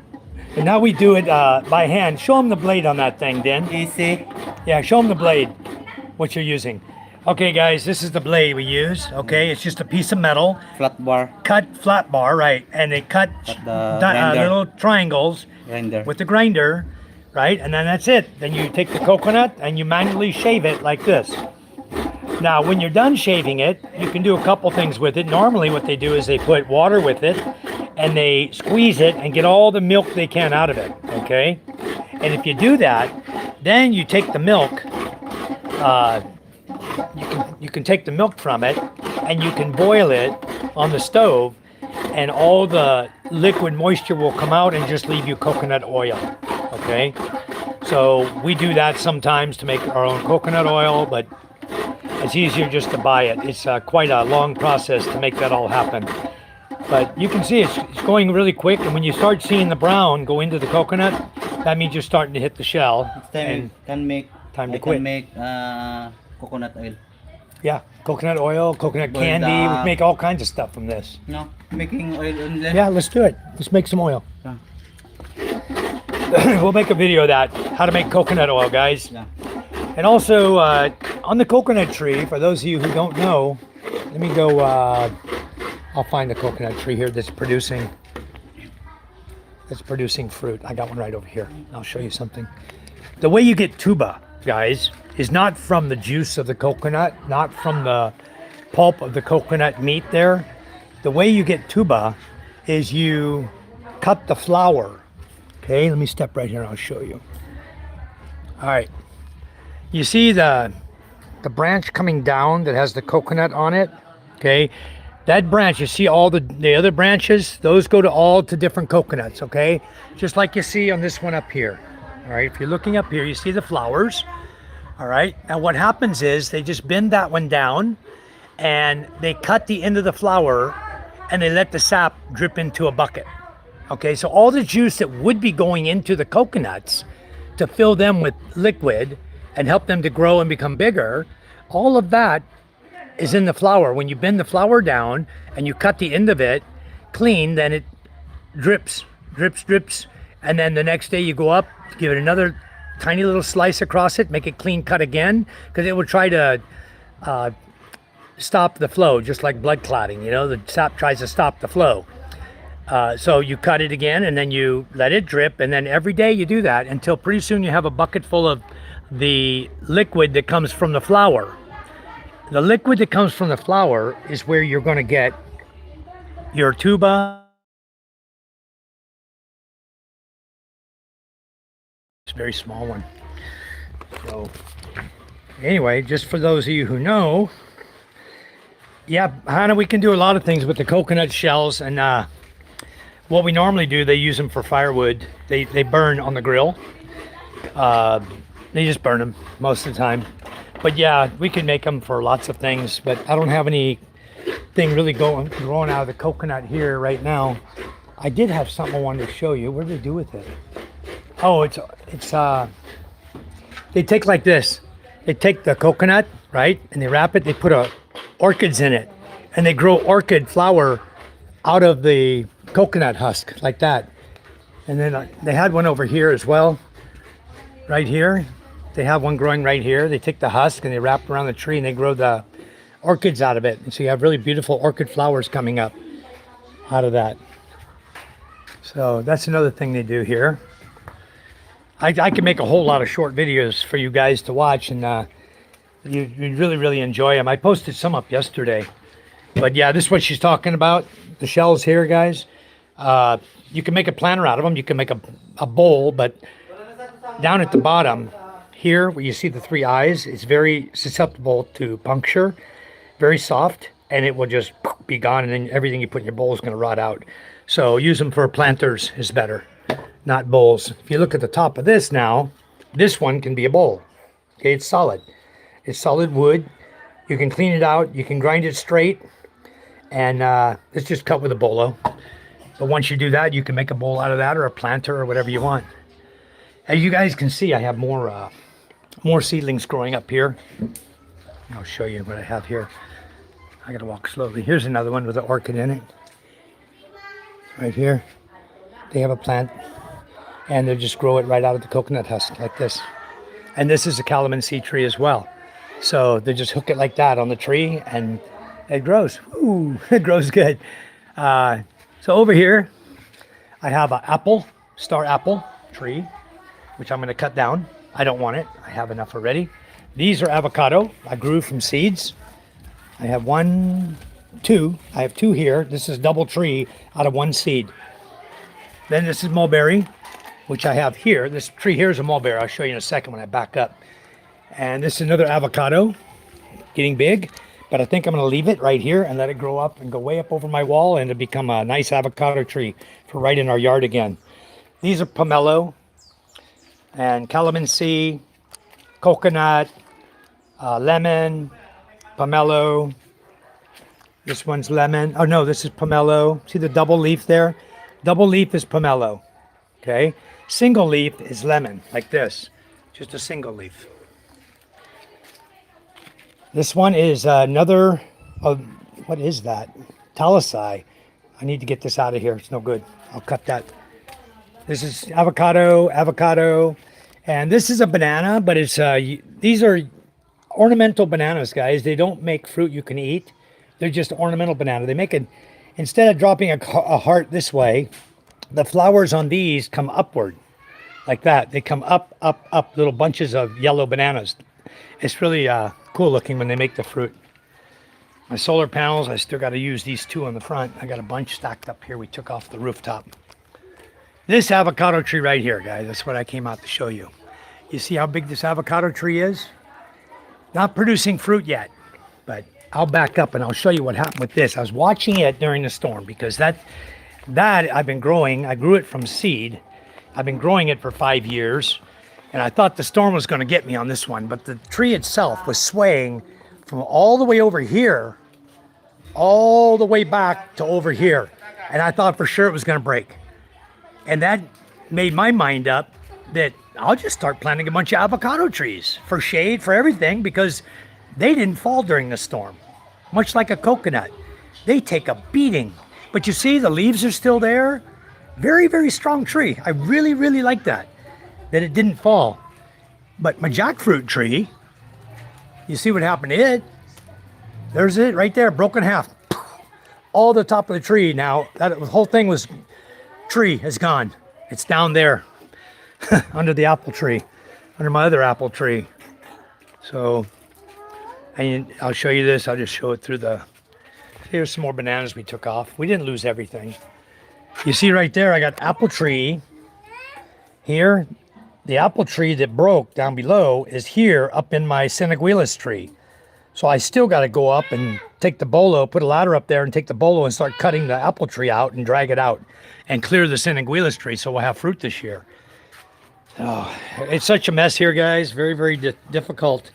And now we do it by hand. Show him the blade on that thing, Den. Easy. Yeah, show him the blade, what you're using. Okay, guys, this is the blade we use. Okay, it's just a piece of metal. Flat bar. Cut flat bar, right. And they cut little triangles Grinder. with the grinder, right? And then that's it. Then you take the coconut and you manually shave it like this. Now, when you're done shaving it, you can do a couple things with it. Normally what they do is they put water with it and they squeeze it and get all the milk they can out of it, okay? And if you do that, then you take the milk, you can take the milk from it and you can boil it on the stove, and all the liquid moisture will come out and just leave you coconut oil, okay? So we do that sometimes to make our own coconut oil, but it's easier just to buy it. It's quite a long process to make that all happen. But you can see it's going really quick, and when you start seeing the brown go into the coconut, that means you're starting to hit the shell. Time can make. Time to I quit. can make coconut oil. Yeah, coconut oil, coconut But, candy. We make all kinds of stuff from this. No, making oil only. Yeah, let's do it. Let's make some oil. Yeah. We'll make a video of that, how to make coconut oil, guys. Yeah. And also, on the coconut tree, for those of you who don't know, let me go, I'll find the coconut tree here that's producing fruit. I got one right over here. I'll show you something. The way you get tuba, guys, is not from the juice of the coconut, not from the pulp of the coconut meat there. The way you get tuba is you cut the flower. Okay, let me step right here and I'll show you. All right. You see the the branch coming down that has the coconut on it. Okay, that branch, you see all the other branches, those go to all to different coconuts. Okay, just like you see on this one up here. All right, if you're looking up here, you see the flowers. All right, and what happens is they just bend that one down and they cut the end of the flower and they let the sap drip into a bucket. Okay, so all the juice that would be going into the coconuts to fill them with liquid and help them to grow and become bigger, all of that is in the flower. When you bend the flower down and you cut the end of it clean, then it drips, drips, drips. And then the next day you go up, give it another tiny little slice across it, make it clean cut again, because it will try to stop the flow, just like blood clotting. You know, the sap tries to stop the flow. So you cut it again and then you let it drip, and then every day you do that until pretty soon you have a bucket full of the liquid that comes from the flower. The liquid that comes from the flower is where you're going to get your tuba. It's a very small one. So anyway, just for those of you who know, yeah, Hannah, we can do a lot of things with the coconut shells, and what we normally do, they use them for firewood. They burn on the grill. They just burn them most of the time. But yeah, we can make them for lots of things, but I don't have anything really growing out of the coconut here right now. I did have something I wanted to show you. What did they do with it? Oh, it's they take like this. They take the coconut, right, and they wrap it. They put orchids in it, and they grow orchid flower out of the coconut husk like that. And then they had one over here as well, right here. They have one growing right here. They take the husk and they wrap it around the tree and they grow the orchids out of it. And so you have really beautiful orchid flowers coming up out of that. So that's another thing they do here. I can make a whole lot of short videos for you guys to watch, and you'd really, really enjoy them. I posted some up yesterday. But yeah, this is what she's talking about. The shells here, guys. You can make a planter out of them. You can make a bowl, but down at the bottom here, where you see the three eyes, it's very susceptible to puncture, very soft, and it will just be gone, and then everything you put in your bowl is going to rot out. So use them for planters is better, not bowls. If you look at the top of this now, this one can be a bowl. Okay, it's solid. It's solid wood. You can clean it out. You can grind it straight, and it's just cut with a bolo. But once you do that, you can make a bowl out of that, or a planter, or whatever you want. As you guys can see, I have more seedlings growing up here. I'll show you what I have here. I gotta walk slowly. Here's another one with an orchid in it. Right here. They have a plant, and they just grow it right out of the coconut husk like this. And this is a calamansi tree as well. So they just hook it like that on the tree, and it grows. Ooh, it grows good. So over here, I have an apple, star apple tree, which I'm going to cut down. I don't want it. I have enough already. These are avocado. I grew from seeds. I have two. I have two here. This is double tree out of one seed. Then this is mulberry, which I have here. This tree here is a mulberry. I'll show you in a second when I back up. And this is another avocado, getting big. But I think I'm going to leave it right here and let it grow up and go way up over my wall, and it'll become a nice avocado tree for right in our yard again. These are pomelo and calamansi, coconut, lemon, pomelo. This one's lemon. Oh no, this is pomelo. See the double leaf there? Double leaf is pomelo. Okay. Single leaf is lemon, like this. Just a single leaf. This one is another, what is that? Talasai. I need to get this out of here. It's no good. I'll cut that. This is avocado, and this is a banana, but it's these are ornamental bananas, guys. They don't make fruit you can eat. They're just ornamental banana. They make it, instead of dropping a heart this way, the flowers on these come upward, like that. They come up, up, up, little bunches of yellow bananas. It's really cool looking when they make the fruit. My solar panels, I still got to use these two on the front. I got a bunch stacked up here we took off the rooftop. This avocado tree right here, guys, that's what I came out to show you. You see how big this avocado tree is? not producing fruit yet, but I'll back up and I'll show you what happened with this. I was watching it during the storm because that I've been growing. I grew it from seed. I've been growing it for 5 years, and I thought the storm was going to get me on this one, but the tree itself was swaying from all the way over here, all the way back to over here, and I thought for sure it was going to break. And that made my mind up that I'll just start planting a bunch of avocado trees for shade, for everything, because they didn't fall during the storm. Much like a coconut, they take a beating. But you see, the leaves are still there. Very, very strong tree. I really, really like that it didn't fall. But my jackfruit tree, you see what happened to it? There's it right there, broken in half. All the top of the tree now, that the whole thing was, tree is gone. It's down there under the apple tree, under my other apple tree. So, and I'll show you this. I'll just show it through the, here's some more bananas we took off. We didn't lose everything. You see right there, I got apple tree here. The apple tree that broke down below is here up in my Seneguilis tree. So I still got to go up and take the bolo, put a ladder up there and take the bolo and start cutting the apple tree out and drag it out and clear the Seneguilis tree so we'll have fruit this year. Oh, it's such a mess here, guys. Very, very difficult.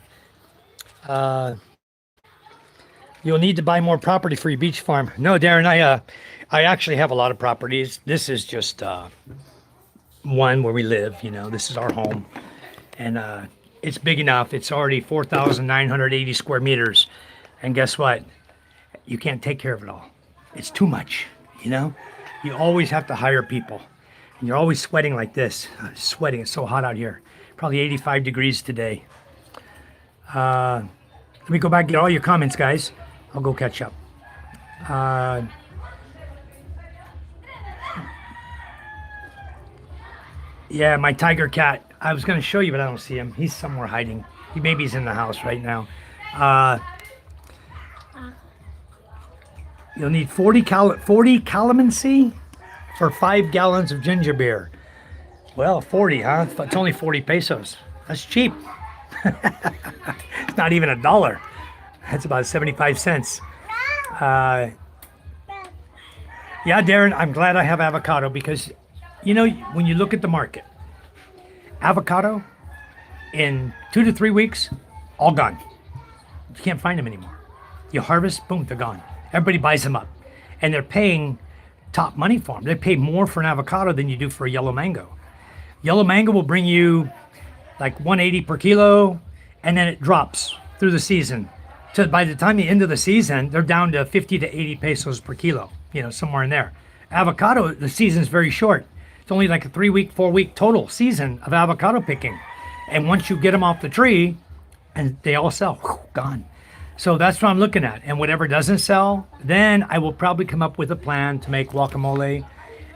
You'll need to buy more property for your beach farm. No, Darren, I actually have a lot of properties. This is just one where we live. You know, this is our home, and it's big enough. It's already 4,980 square meters, and guess what? You can't take care of it all. It's too much. You know, you always have to hire people, and you're always sweating like this. Sweating. It's so hot out here. Probably 85 degrees today. Let me go back and get all your comments, guys. I'll go catch up. Yeah, my tiger cat. I was going to show you, but I don't see him. He's somewhere hiding. Maybe he's in the house right now. You'll need 40 calamansi for 5 gallons of ginger beer. Well, 40, huh? It's only 40 pesos. That's cheap. It's not even $1. That's about 75 cents. Yeah, Darren, I'm glad I have avocado because, you know, when you look at the market, avocado in 2 to 3 weeks, all gone. You can't find them anymore. You harvest, boom, they're gone. Everybody buys them up. And they're paying top money for them. They pay more for an avocado than you do for a yellow mango. Yellow mango will bring you like 180 per kilo, and then it drops through the season. So by the time the end of the season, they're down to 50 to 80 pesos per kilo, you know, somewhere in there. Avocado, the season's very short. It's only like a 3-week, 4-week total season of avocado picking. And once you get them off the tree, and they all sell, gone. So that's what I'm looking at. And whatever doesn't sell, then I will probably come up with a plan to make guacamole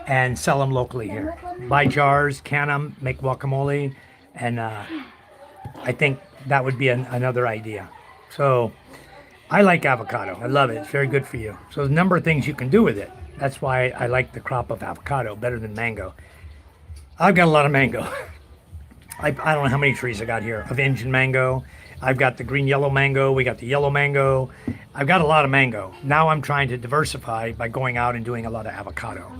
and sell them locally here. Buy jars, can them, make guacamole, and I think that would be another idea. So I like avocado. I love it. It's very good for you. So there's a number of things you can do with it. That's why I like the crop of avocado better than mango. I've got a lot of mango. I don't know how many trees I got here of Indian mango. I've got the green yellow mango. We got the yellow mango. I've got a lot of mango. Now I'm trying to diversify by going out and doing a lot of avocado.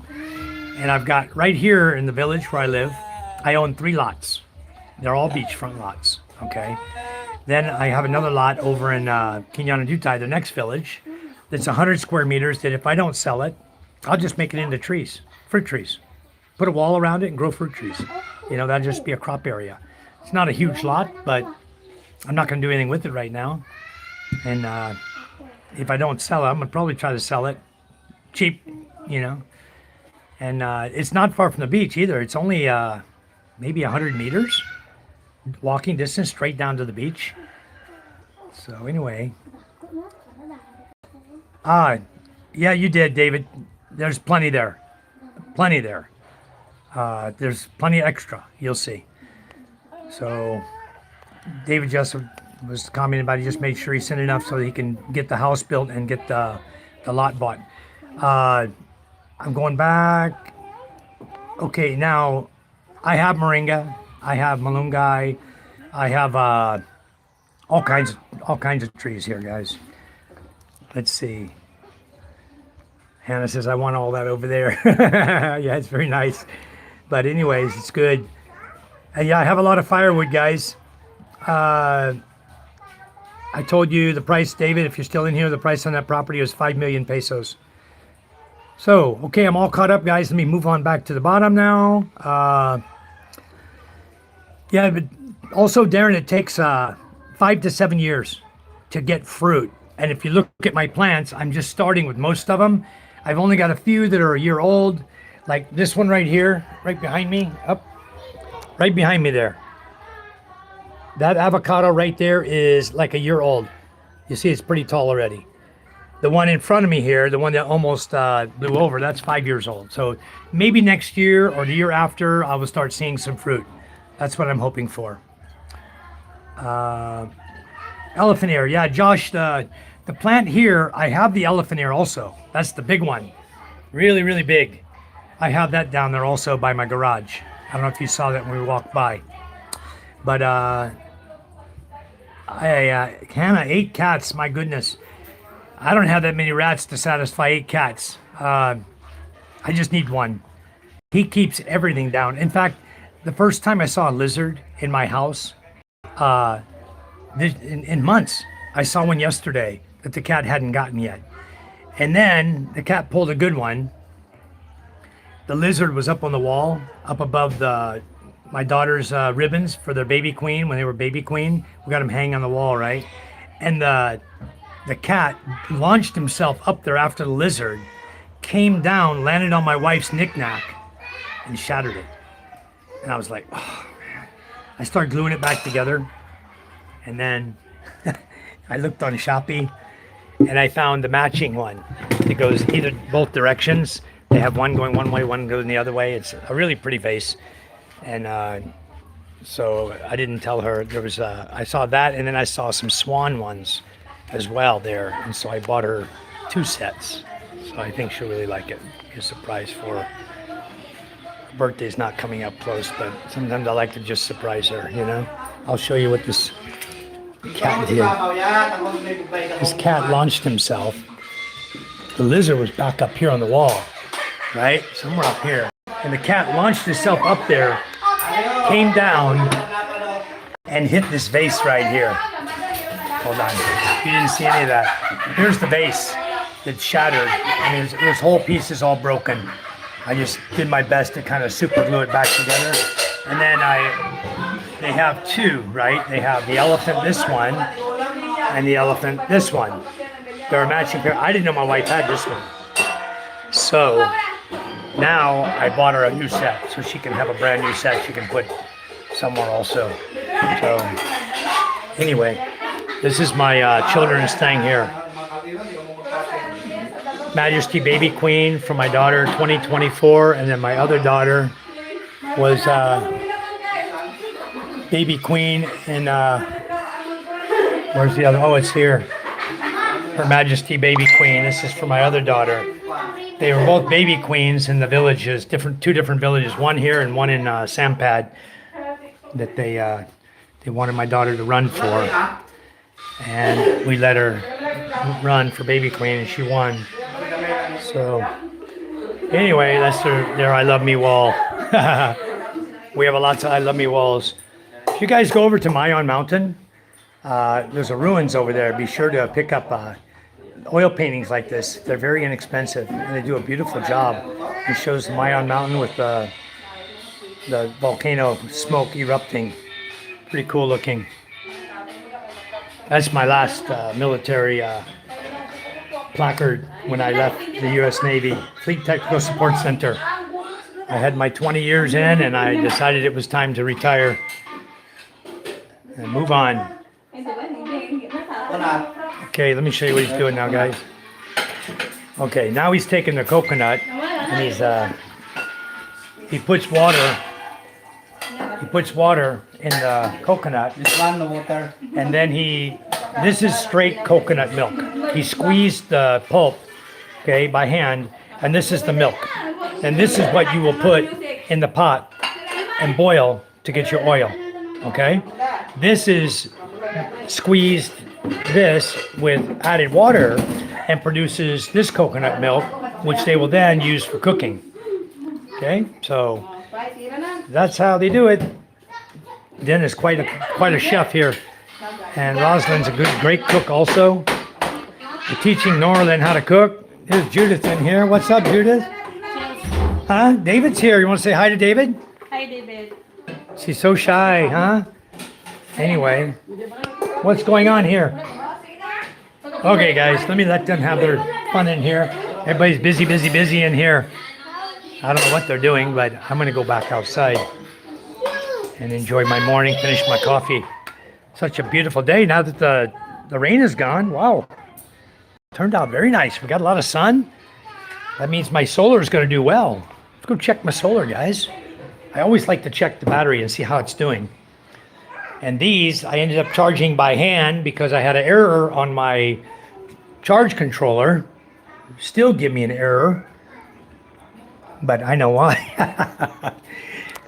And I've got right here in the village where I live, I own 3 lots. They're all beachfront lots, okay? Then I have another lot over in Quinana-Dutai, the next village, that's 100 square meters that if I don't sell it, I'll just make it into trees, fruit trees. Put a wall around it and grow fruit trees. You know, that'll just be a crop area. It's not a huge lot, but I'm not going to do anything with it right now. And if I don't sell it, I'm going to probably try to sell it cheap, you know. And it's not far from the beach either. It's only maybe 100 meters walking distance straight down to the beach. So anyway. Yeah, you did, David. There's plenty there. Plenty there. There's plenty extra. You'll see. So David just was commenting about he just made sure he sent enough so that he can get the house built and get the lot bought. I'm going back. Okay, now I have moringa. I have malunggay. I have all kinds all kinds of trees here, guys. Let's see. Hannah says, I want all that over there. Yeah, it's very nice. But anyways, it's good. Yeah, I have a lot of firewood, guys. I told you the price, David, if you're still in here, the price on that property was 5 million pesos. So, okay, I'm all caught up, guys. Let me move on back to the bottom now. Yeah, but also, Darren, it takes 5 to 7 years to get fruit. And if you look at my plants, I'm just starting with most of them. I've only got a few that are a year old, like this one right here, right behind me, right behind me there. That avocado right there is like a year old. You see, it's pretty tall already. The one in front of me here, the one that almost blew over, that's 5 years old. So maybe next year or the year after, I will start seeing some fruit. That's what I'm hoping for. Elephant ear, yeah, Josh, the plant here, I have the elephant ear also. That's the big one, really, really big. I have that down there also by my garage. I don't know if you saw that when we walked by. But Hannah, 8 cats, my goodness. I don't have that many rats to satisfy 8 cats. I just need one. He keeps everything down. In fact, the first time I saw a lizard in my house, in months, I saw one yesterday that the cat hadn't gotten yet. And then the cat pulled a good one. The lizard was up on the wall, up above my daughter's ribbons for their baby queen, when they were baby queen. We got them hanging on the wall, right? And the cat launched himself up there after the lizard, came down, landed on my wife's knickknack, and shattered it. And I was like, oh, man. I started gluing it back together. And then I looked on Shopee, and I found the matching one that goes both directions. They have one going one way, one going the other way. It's a really pretty vase. And so I didn't tell her. There was I saw that, and then I saw some swan ones as well there. And so I bought her 2 sets. So I think she'll really like it. Be a surprise for her. Her birthday's not coming up close, but sometimes I like to just surprise her, you know? I'll show you what this cat did. This cat launched himself. The lizard was back up here on the wall, right? Somewhere up here. And the cat launched himself up there, came down, and hit this vase right here. Hold on. You didn't see any of that. Here's the vase that shattered. And this whole piece is all broken. I just did my best to kind of super glue it back together. And then they have 2, right? They have the elephant, this one, and the elephant, this one. They're a matching pair. I didn't know my wife had this one. So now I bought her a new set, so she can have a brand new set she can put somewhere also. So anyway, this is my children's thing here. Majesty Baby Queen for my daughter, 2024, and then my other daughter was Baby Queen, and where's the other? Oh, it's here. Her Majesty Baby Queen. This is for my other daughter. They were both baby queens in the villages, 2 different villages, one here and one in Sampad, that they wanted my daughter to run for, and we let her run for baby queen, and she won. So anyway, that's their I Love Me wall. We have lots of I Love Me walls. If you guys go over to Mayon Mountain, there's a ruins over there. Be sure to pick up oil paintings like this. They're very inexpensive, and they do a beautiful job. It shows the Mayon Mountain with the volcano smoke erupting. Pretty cool looking. That's my last military placard when I left the U.S. Navy, Fleet Technical Support Center. I had my 20 years in, and I decided it was time to retire and move on. Okay, let me show you what he's doing now, guys. Okay, now he's taking the coconut, and he puts water in the coconut, This one, the water. and then this is straight coconut milk. He squeezed the pulp, okay, by hand, and this is the milk. And this is what you will put in the pot and boil to get your oil, okay? This is squeezed this with added water and produces this coconut milk, which they will then use for cooking. Okay, so that's how they do it. Den is quite a chef here, and Rosalind's a great cook also. We're teaching Norlin how to cook. There's Judith in here. What's up, Judith? Huh? David's here. You want to say hi to David? Hi, David. She's so shy, huh? Anyway, what's going on here? Okay, guys, let me let them have their fun in here. Everybody's busy in here. I don't know what they're doing, but I'm going to go back outside and enjoy my morning, finish my coffee. Such a beautiful day now that the rain is gone. Wow. Turned out very nice. We got a lot of sun. That means my solar is going to do well. Let's go check my solar, guys. I always like to check the battery and see how it's doing. And these I ended up charging by hand because I had an error on my charge controller. Still give me an error. But I know why.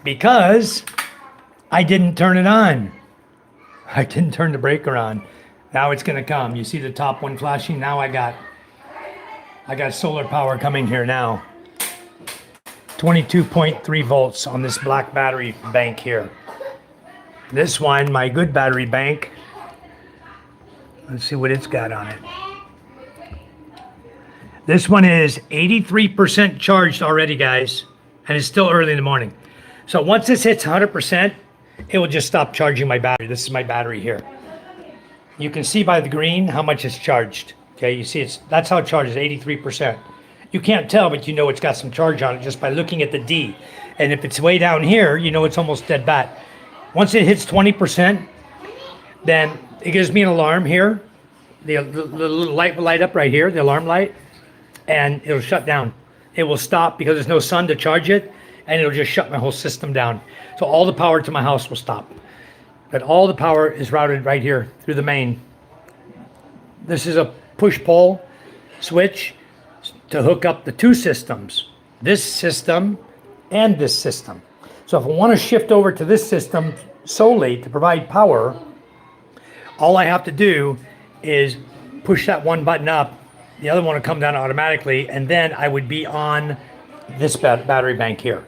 Because I didn't turn it on. I didn't turn the breaker on. Now it's gonna come. You see the top one flashing? Now I got solar power coming here now. 22.3 volts on this black battery bank here. This one, my good battery bank. Let's see what it's got on it. This one is 83% charged already, guys. And it's still early in the morning. So once this hits 100%, it will just stop charging my battery. This is my battery here. You can see by the green how much it's charged. Okay, you see that's how it charges, 83%. You can't tell, but you know it's got some charge on it just by looking at the D. And if it's way down here, you know it's almost dead bat. Once it hits 20%, then it gives me an alarm here. The little light will light up right here, the alarm light, and it'll shut down. It will stop because there's no sun to charge it, and it'll just shut my whole system down. So all the power to my house will stop. But all the power is routed right here through the main. This is a push-pull switch to hook up the two systems, this system and this system. So if I want to shift over to this system solely to provide power, all I have to do is push that one button up, the other one will come down automatically, and then I would be on this battery bank here.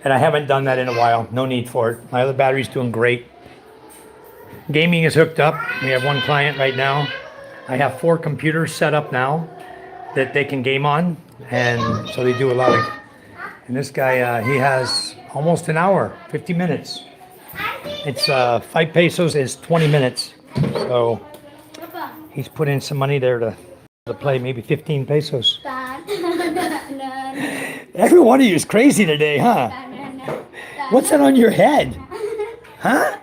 And I haven't done that in a while, no need for it. My other battery's doing great. Gaming is hooked up. We have one client right now. I have 4 computers set up now that they can game on, and so they do a lot of. And this guy, he has almost an hour, 50 minutes. It's 5 pesos is 20 minutes, so he's put in some money there to play, maybe 15 pesos. Every one of you is crazy today, huh? What's that on your head? Huh?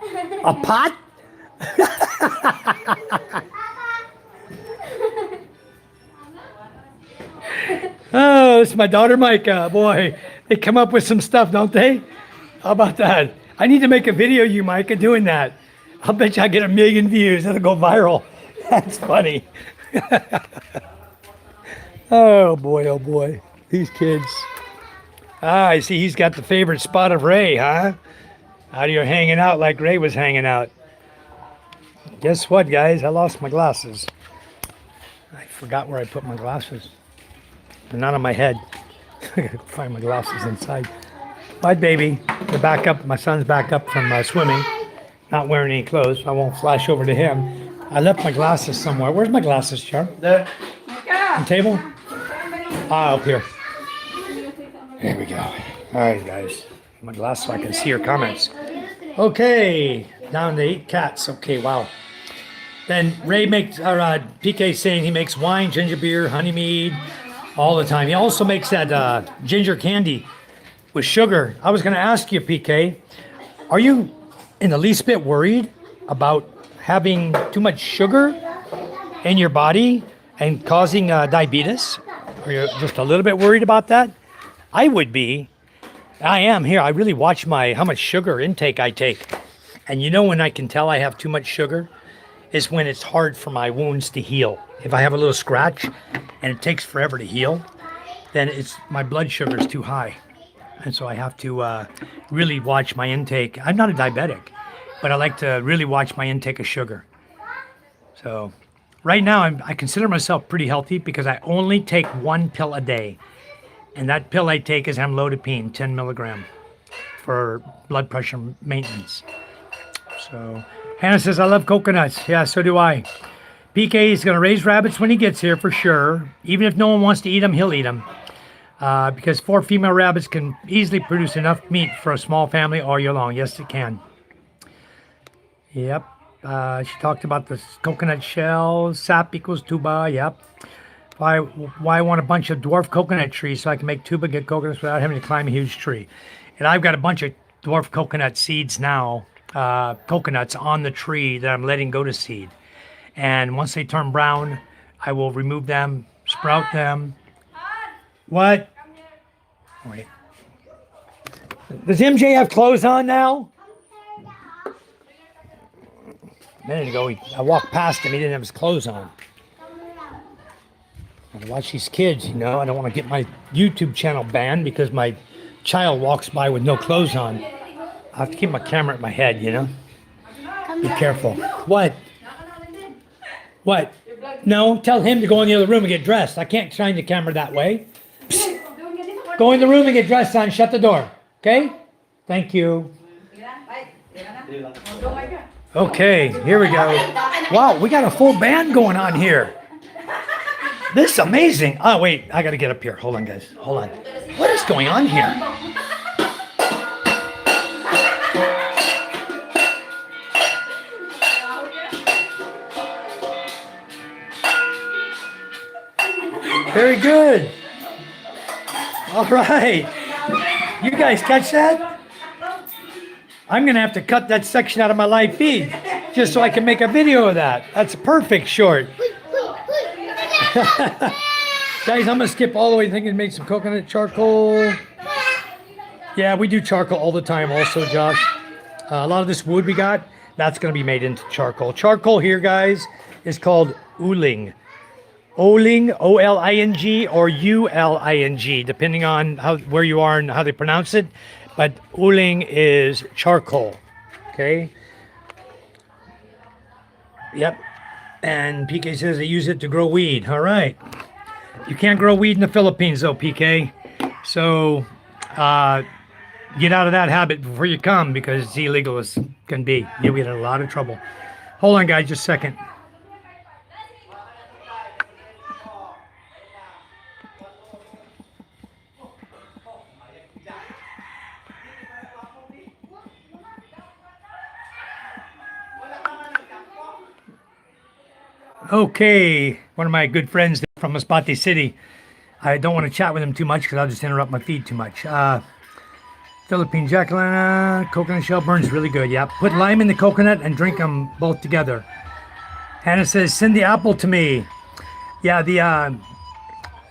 A pot? Oh, it's my daughter Micah. Boy, they come up with some stuff, don't they? How about that? I need to make a video of you, Micah, doing that. I'll bet you I get 1 million views. That'll go viral. That's funny. Oh boy. These kids. I see he's got the favorite spot of Ray, huh? Out here hanging out like Ray was hanging out. Guess what, guys? I lost my glasses. I forgot where I put my glasses. They're not on my head. I gotta find my glasses inside. My baby, they're back up. My son's back up from swimming. Not wearing any clothes. I won't flash over to him. I left my glasses somewhere. Where's my glasses, Char? There. On the table? Ah, up here. There we go. All right, guys. My glasses so I can see your comments. Okay, down to 8 cats. Okay, wow. Then Ray makes, or PK saying he makes wine, ginger beer, honey mead, all the time. He also makes that ginger candy with sugar. I was going to ask you, PK, are you in the least bit worried about having too much sugar in your body and causing diabetes? Are you just a little bit worried about that? I would be. I am here. I really watch how much sugar intake I take. And you know when I can tell I have too much sugar? Is when it's hard for my wounds to heal. If I have a little scratch and it takes forever to heal, then my blood sugar is too high. And so I have to really watch my intake. I'm not a diabetic, but I like to really watch my intake of sugar. So right now I consider myself pretty healthy because I only take one pill a day. And that pill I take is amlodipine, 10 milligram for blood pressure maintenance. So Hannah says, I love coconuts. Yeah, so do I. PK is going to raise rabbits when he gets here for sure. Even if no one wants to eat them, he'll eat them. Because 4 female rabbits can easily produce enough meat for a small family all year long. Yes, it can. Yep. She talked about the coconut shells. Sap equals tuba. Yep. Why I want a bunch of dwarf coconut trees so I can make tuba get coconuts without having to climb a huge tree. And I've got a bunch of dwarf coconut seeds now, coconuts on the tree that I'm letting go to seed. And once they turn brown, I will remove them, sprout them. What? Wait. Does MJ have clothes on now? A minute ago, I walked past him. He didn't have his clothes on. I watch these kids, you know. I don't want to get my YouTube channel banned because my child walks by with no clothes on. I have to keep my camera at my head, you know. Be careful. What? What? No, tell him to go in the other room and get dressed. I can't shine the camera that way. Psst. Go in the room and get dressed, son. Shut the door. Okay? Thank you. Okay, here we go. Wow, we got a full band going on here. This is amazing. Oh, wait, I got to get up here. Hold on, guys. Hold on. What is going on here? Very good. All right. You guys catch that? I'm going to have to cut that section out of my live feed just so I can make a video of that. That's a perfect short. Guys, I'm going to skip all the way thinking to make some coconut charcoal. Yeah, we do charcoal all the time also, Josh. A lot of this wood we got, that's going to be made into charcoal. Charcoal here, guys, is called uling. Oling, O-L-I-N-G, or U-L-I-N-G, depending on where you are and how they pronounce it. But uling is charcoal, okay? Yep. And PK says they use it to grow weed. All right. You can't grow weed in the Philippines, though, PK. So get out of that habit before you come, because it's illegal as can be. You'll get in a lot of trouble. Hold on, guys, just a second. Okay, one of my good friends from Masbate City. I don't want to chat with him too much because I'll just interrupt my feed too much. Philippine Jacqueline, coconut shell burns really good. Yeah, put lime in the coconut and drink them both together. Hannah says, send the apple to me. Yeah,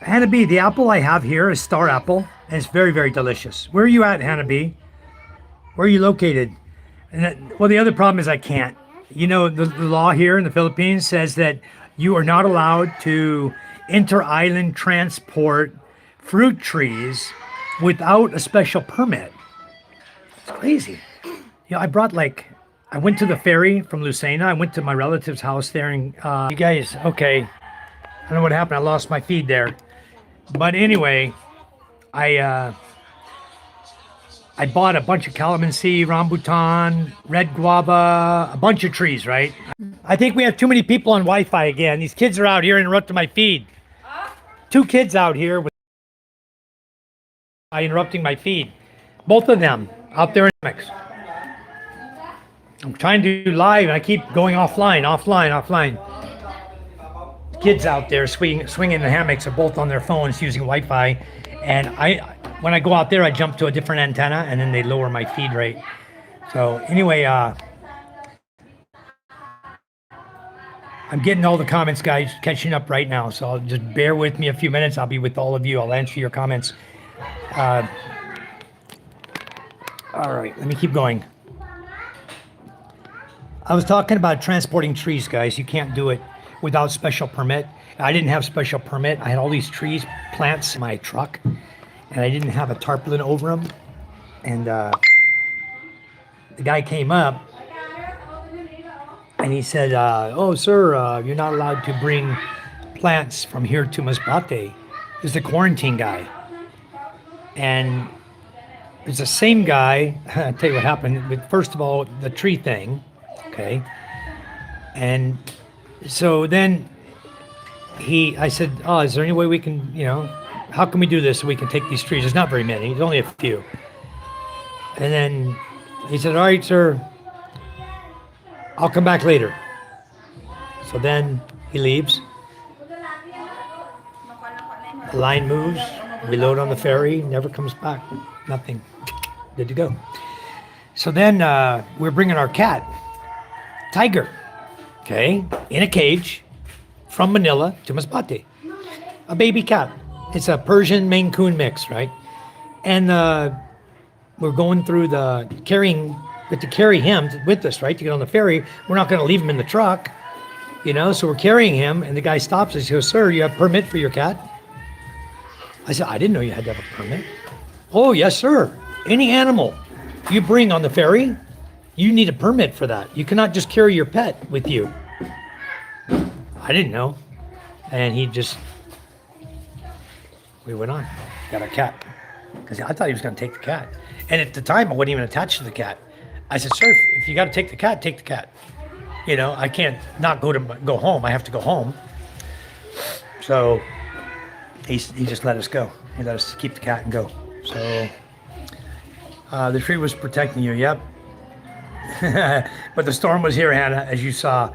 Hannah B, the apple I have here is star apple, and it's very, very delicious. Where are you at, Hannah B? Where are you located? Well, the other problem is I can't. You know, the law here in the Philippines says that you are not allowed to inter-island transport fruit trees without a special permit. It's crazy. You know, I went to the ferry from Lucena. I went to my relative's house there. And you guys, okay. I don't know what happened. I lost my feed there. But anyway, I bought a bunch of calamansi, rambutan, red guava, a bunch of trees, right? I think we have too many people on Wi-Fi again. These kids are out here interrupting my feed. 2 kids out here with interrupting my feed. Both of them out there in hammocks. I'm trying to do live and I keep going offline. Kids out there swinging the hammocks are both on their phones using Wi-Fi. And when I go out there, I jump to a different antenna and then they lower my feed rate. So anyway, I'm getting all the comments, guys, catching up right now. So I'll just bear with me a few minutes. I'll be with all of you. I'll answer your comments. All right, let me keep going. I was talking about transporting trees, guys. You can't do it without special permit. I didn't have special permit. I had all these trees, plants in my truck, and I didn't have a tarpaulin over them. And the guy came up And he said, "Oh, sir, you're not allowed to bring plants from here to Masbate." He's the quarantine guy, and it's the same guy. I'll tell you what happened. First of all, the tree thing, okay, and so then I said, "Oh, is there any way we can, how can we do this so we can take these trees? There's not very many. There's only a few." And then he said, "All right, sir, I'll come back later." So then he leaves. The line moves. We load on the ferry. Never comes back. Nothing. Good to go. So then we're bringing our cat, Tiger, okay, in a cage from Manila to Masbate. A baby cat. It's a Persian Maine Coon mix, right? And we're going through we have to carry him with us, right, to get on the ferry. We're not going to leave him in the truck, so we're carrying him, and the guy stops us. He goes, "Sir, you have a permit for your cat?" I said, "I didn't know you had to have a permit." "Oh, yes, sir. Any animal you bring on the ferry, you need a permit for that. You cannot just carry your pet with you." I didn't know. And we went on, got our cat. Because I thought he was going to take the cat. And at the time, I wasn't even attached to the cat. I said, "Sir, if you got to take the cat, take the cat. I can't not go home. I have to go home." So he just let us go. He let us keep the cat and go. So the tree was protecting you, yep. But the storm was here, Hannah, as you saw.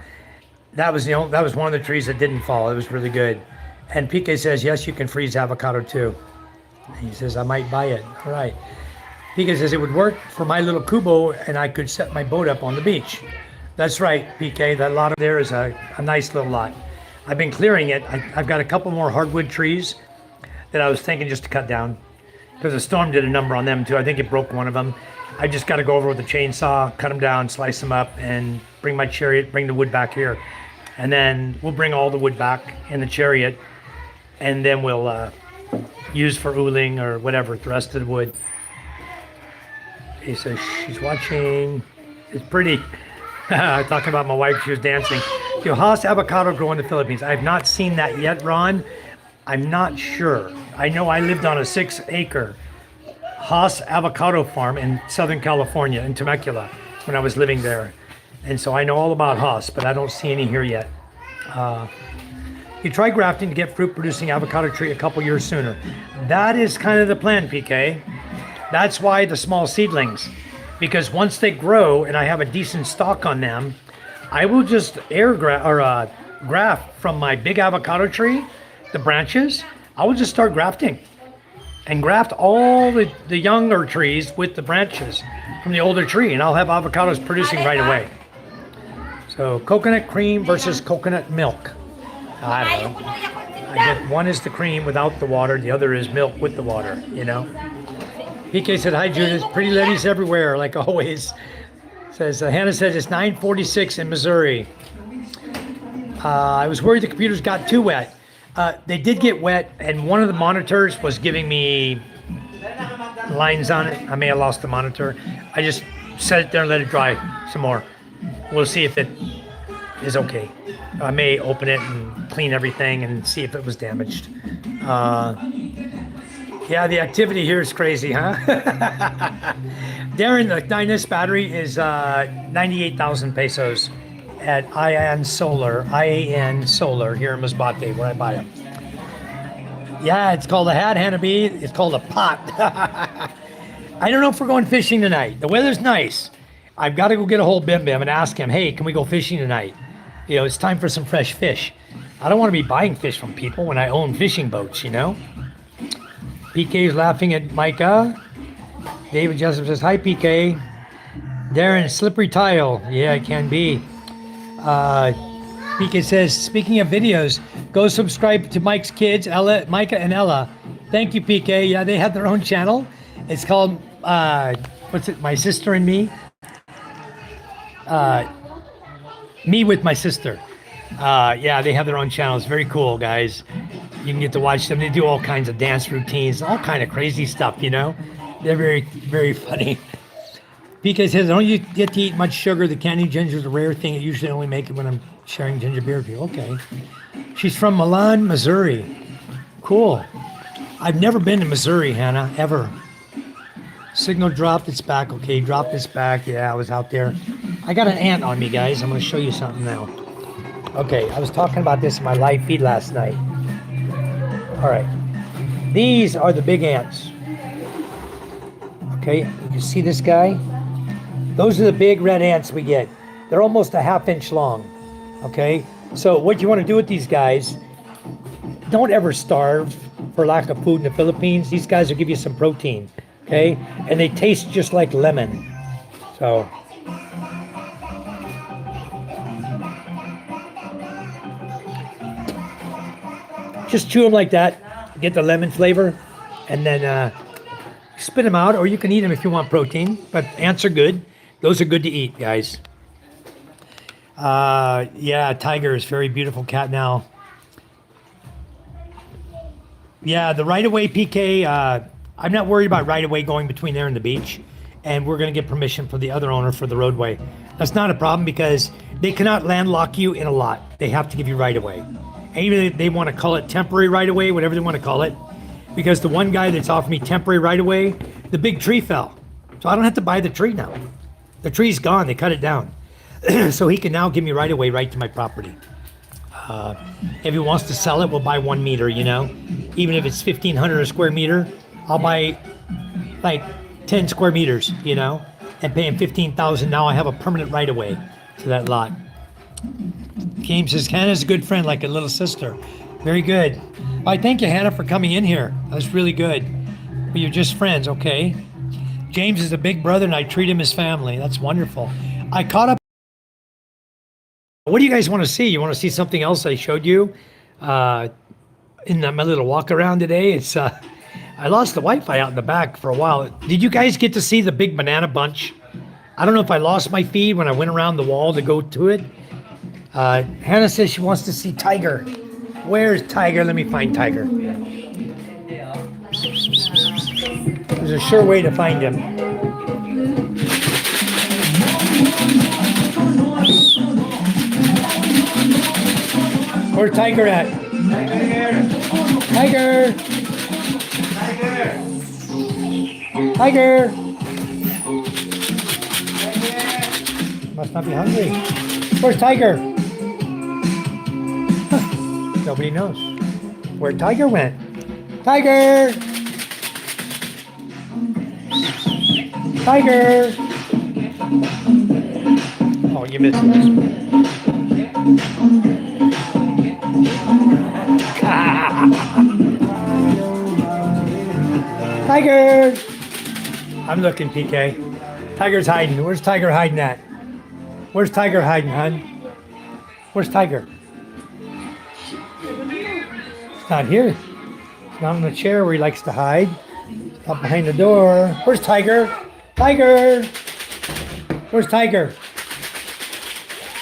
That was one of the trees that didn't fall. It was really good. And PK says, "Yes, you can freeze avocado too." He says, "I might buy it." All right. PK says, "It would work for my little kubo, and I could set my boat up on the beach." That's right, PK. That lot there is a nice little lot. I've been clearing it. I've got a couple more hardwood trees that I was thinking just to cut down, because the storm did a number on them too. I think it broke one of them. I just got to go over with a chainsaw, cut them down, slice them up, and bring my chariot, bring the wood back here. And then we'll bring all the wood back in the chariot, and then we'll use for uling or whatever, the rest of the wood. He says she's watching. It's pretty. Talking about my wife, she was dancing. Haas avocado grow in the Philippines. I have not seen that yet, Ron. I'm not sure. I know I lived on a 6-acre Haas avocado farm in Southern California, in Temecula, when I was living there. And so I know all about Haas, but I don't see any here yet. You try grafting to get fruit-producing avocado tree a couple years sooner. That is kind of the plan, PK. That's why the small seedlings. Because once they grow and I have a decent stock on them, I will just graft from my big avocado tree, the branches. I will just start grafting and graft all the younger trees with the branches from the older tree, and I'll have avocados producing right away. So coconut cream versus coconut milk. I don't know. I get one is the cream without the water, the other is milk with the water, PK said, "Hi, Judith. Pretty ladies everywhere, like always." Says, Hannah says it's 9:46 in Missouri. I was worried the computers got too wet. They did get wet, and one of the monitors was giving me lines on it. I may have lost the monitor. I just set it there and let it dry some more. We'll see if it is okay. I may open it and clean everything and see if it was damaged. Yeah, the activity here is crazy, huh? Darren, the 9S battery is 98,000 pesos at IAN Solar here in Masbate, where I buy them. Yeah, it's called a hat, Hannah B. It's called a pot. I don't know if we're going fishing tonight. The weather's nice. I've got to go get a hold of Bim Bim and ask him, "Hey, can we go fishing tonight? It's time for some fresh fish." I don't want to be buying fish from people when I own fishing boats, PK is laughing at Micah. David Jessup says, "Hi, PK." Darren, slippery tile. Yeah, it can be. PK says, "Speaking of videos, go subscribe to Mike's kids, Ella, Micah and Ella." Thank you, PK. Yeah, they have their own channel. It's called, My Sister and Me? Me with My Sister. Yeah, they have their own channel. It's very cool, guys. You can get to watch them. They do all kinds of dance routines, all kind of crazy stuff, They're very, very funny. PK says, I don't get to eat much sugar. The candy ginger is a rare thing. I usually only make it when I'm sharing ginger beer with you. Okay. She's from Milan, Missouri. Cool. I've never been to Missouri, Hannah, ever. Signal dropped its back. Okay, dropped its back. Yeah, I was out there. I got an ant on me, guys. I'm going to show you something now. Okay, I was talking about this in my live feed last night. All right. These are the big ants. Okay, you can see this guy? Those are the big red ants we get. They're almost a ½ inch long. Okay, so what you want to do with these guys, don't ever starve for lack of food in the Philippines. These guys will give you some protein. Okay, and they taste just like lemon. So just chew them like that, get the lemon flavor, and then spit them out, or you can eat them if you want protein. But ants are good. Those are good to eat, guys. Yeah, Tiger is very beautiful cat now. Yeah, the right-of-way PK. I'm not worried about right-of-way going between there and the beach, and we're going to get permission from the other owner for the roadway. That's not a problem because they cannot landlock you in a lot. They have to give you right-of-way. And even if they want to call it temporary right-of-way, whatever they want to call it, because the one guy that's offered me temporary right-of-way, the big tree fell. So I don't have to buy the tree now. The tree's gone. They cut it down. So he can now give me right-of-way right to my property. If he wants to sell it, we'll buy 1 meter, you know. Even if it's 1,500 a square meter, I'll buy like 10 square meters, you know, and pay him 15,000. Now I have a permanent right-of-way to that lot. James says, Hannah's a good friend, like a little sister. Very good. I thank you, Hannah, for coming in here. That's really good. But you're just friends, okay? James is a big brother, and I treat him as family. That's wonderful. I caught up. What do you guys want to see? You want to see something else I showed you in my little walk around today? It's I lost the Wi-Fi out in the back for a while. Did you guys get to see the big banana bunch? I don't know if I lost my feed when I went around the wall to go to it. Hannah says she wants to see Tiger. Where's Tiger? Let me find Tiger. There's a sure way to find him. Where's Tiger at? Tiger! Tiger! Must not be hungry. Where's Tiger? Huh. Nobody knows where Tiger went. Tiger! Tiger! Oh, you missed this. Tiger! I'm looking, PK. Tiger's hiding. Where's Tiger hiding at? Where's Tiger hiding, hon? Where's Tiger? It's not here. It's not on the chair where he likes to hide. It's up behind the door. Where's Tiger? Tiger! Where's Tiger?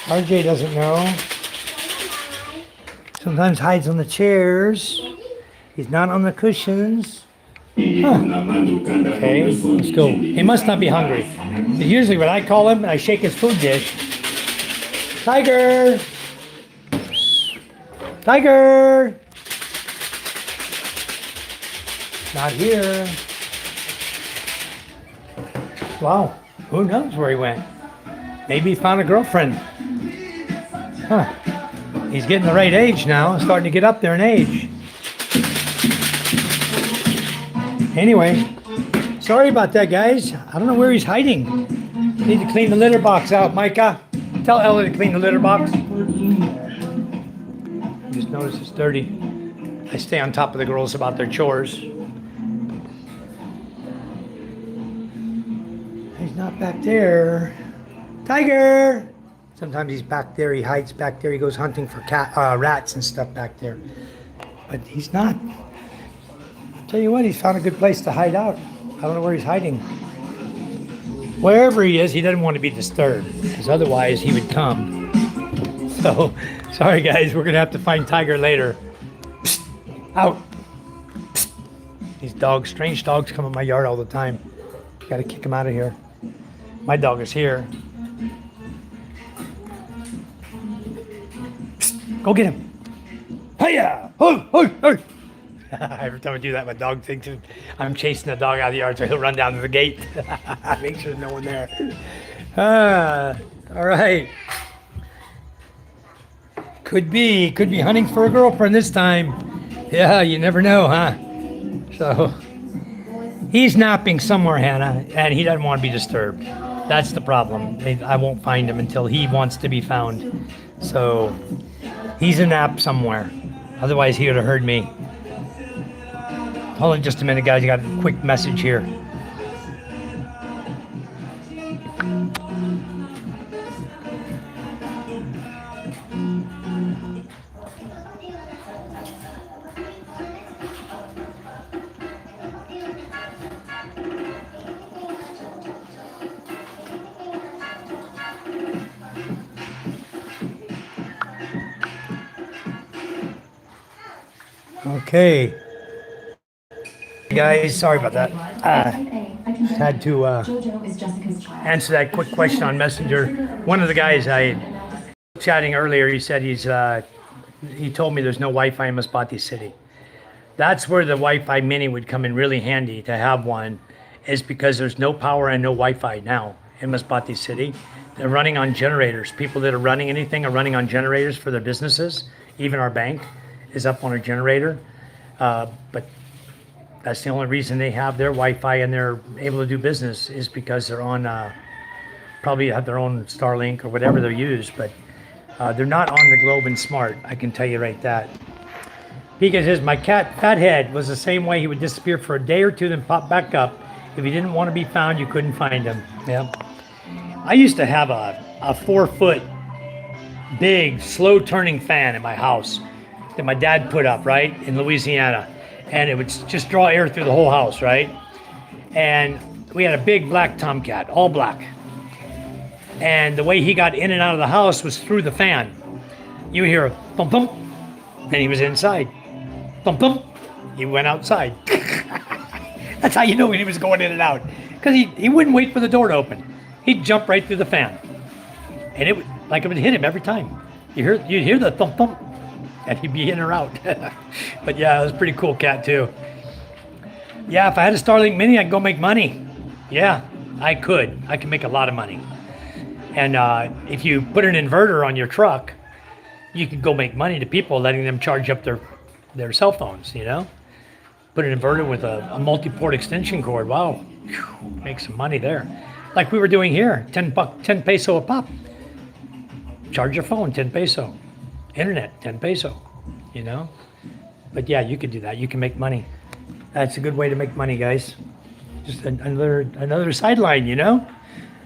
RJ doesn't know. Sometimes hides on the chairs. He's not on the cushions. Huh. Okay, let's go. He must not be hungry. Usually when I call him, I shake his food dish. Tiger! Tiger! Not here. Wow, who knows where he went? Maybe he found a girlfriend. Huh. He's getting the right age now, starting to get up there in age. Anyway, sorry about that, guys. I don't know where he's hiding. Need to clean the litter box out, Micah. Tell Ella to clean the litter box. Just notice it's dirty. I stay on top of the girls about their chores. He's not back there. Tiger! Sometimes he's back there. He hides back there. He goes hunting for rats and stuff back there. But he's not. Tell you what, he's found a good place to hide out. I don't know where he's hiding. Wherever he is, he doesn't want to be disturbed, because otherwise he would come. So, sorry guys, we're going to have to find Tiger later. Psst, out. Psst. These dogs, strange dogs come in my yard all the time. Got to kick them out of here. My dog is here. Psst, go get him. Hiya! Oh, oh, oh. Every time I do that, my dog thinks I'm chasing the dog out of the yard, so he'll run down to the gate. Make sure there's no one there. All right. Could be hunting for a girlfriend this time. Yeah, you never know, huh? So he's napping somewhere, Hannah, and he doesn't want to be disturbed. That's the problem. I won't find him until he wants to be found. So he's a nap somewhere. Otherwise, he would have heard me. Hold on just a minute, guys. I got a quick message here. Okay. Guys, sorry about that. Had to answer that quick question on Messenger. One of the guys I chatting earlier, he said he told me there's no Wi-Fi in Masbate City. That's where the Wi-Fi Mini would come in really handy to have one, is because there's no power and no Wi-Fi now in Masbate City. They're running on generators. People that are running anything are running on generators for their businesses. Even our bank is up on a generator. But that's the only reason they have their Wi-Fi and they're able to do business, is because they're on, probably have their own Starlink or whatever they use, but they're not on the Globe and Smart. I can tell you right that. Pika says, my cat Fathead was the same way. He would disappear for a day or two, then pop back up. If he didn't want to be found, you couldn't find him. Yeah. I used to have a 4-foot big slow turning fan in my house that my dad put up, right, in Louisiana. And it would just draw air through the whole house, right? And we had a big black tomcat, all black. And the way he got in and out of the house was through the fan. You hear a thump thump, and he was inside. Thump thump, he went outside. That's how you know when he was going in and out. Because he wouldn't wait for the door to open. He'd jump right through the fan. And it would, like it would hit him every time. You'd hear the thump thump, and he'd be in or out. But yeah, it was a pretty cool cat too. Yeah, if I had a Starlink Mini, I'd go make money. Yeah, I could. I could make a lot of money. And if you put an inverter on your truck, you could go make money to people, letting them charge up their cell phones, you know? Put an inverter with a multi-port extension cord. Wow, whew, make some money there. Like we were doing here, 10 peso a pop. Charge your phone, 10 peso. Internet, 10 peso, you know? But yeah, you could do that. You can make money. That's a good way to make money, guys. Just another sideline, you know?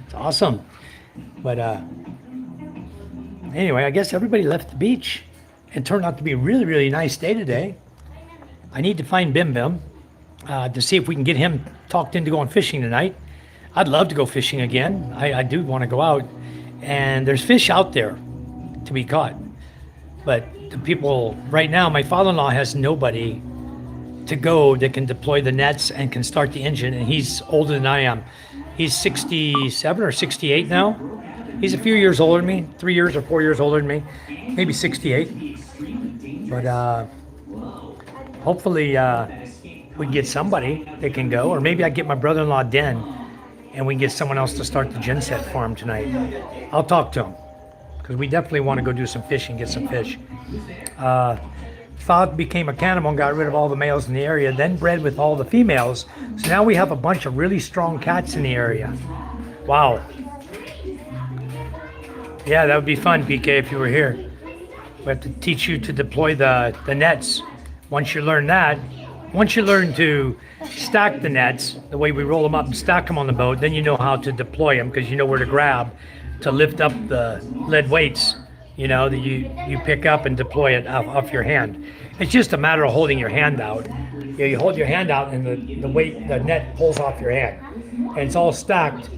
It's awesome. But anyway, I guess everybody left the beach. It turned out to be a really, really nice day today. I need to find Bim Bim to see if we can get him talked into going fishing tonight. I'd love to go fishing again. I do want to go out. And there's fish out there to be caught. But the people, right now, my father-in-law has nobody to go that can deploy the nets and can start the engine. And he's older than I am. He's 67 or 68 now. He's a few years older than me, 3 years or 4 years older than me, maybe 68. But hopefully we can get somebody that can go, or maybe I get my brother-in-law Den, and we can get someone else to start the gen set for him tonight. I'll talk to him, because we definitely want to go do some fishing, get some fish. Father became a cannibal and got rid of all the males in the area, then bred with all the females. So now we have a bunch of really strong cats in the area. Wow. Yeah, that would be fun, PK, if you were here. We have to teach you to deploy the nets. Once you learn that, once you learn to stack the nets, the way we roll them up and stack them on the boat, then you know how to deploy them, because you know where to grab to lift up the lead weights, you know, that you pick up and deploy it off your hand. It's just a matter of holding your hand out. You hold your hand out and the net pulls off your hand. And it's all stacked,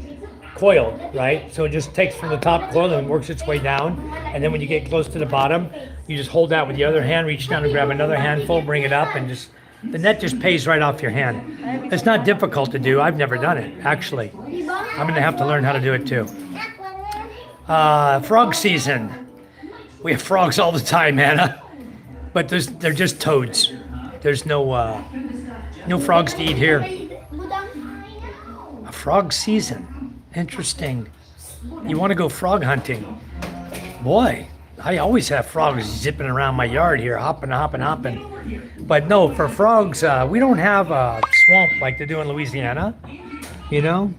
coiled, right? So it just takes from the top coil and works its way down. And then when you get close to the bottom, you just hold that with the other hand, reach down and grab another handful, bring it up, and just The net just pays right off your hand. It's not difficult to do. I've never done it, actually. I'm going to have to learn how to do it too. Frog season. We have frogs all the time, Hannah. But they're just toads. There's no frogs to eat here. A frog season. Interesting. You want to go frog hunting? Boy, I always have frogs zipping around my yard here, hopping. But no, for frogs, we don't have a swamp like they do in Louisiana,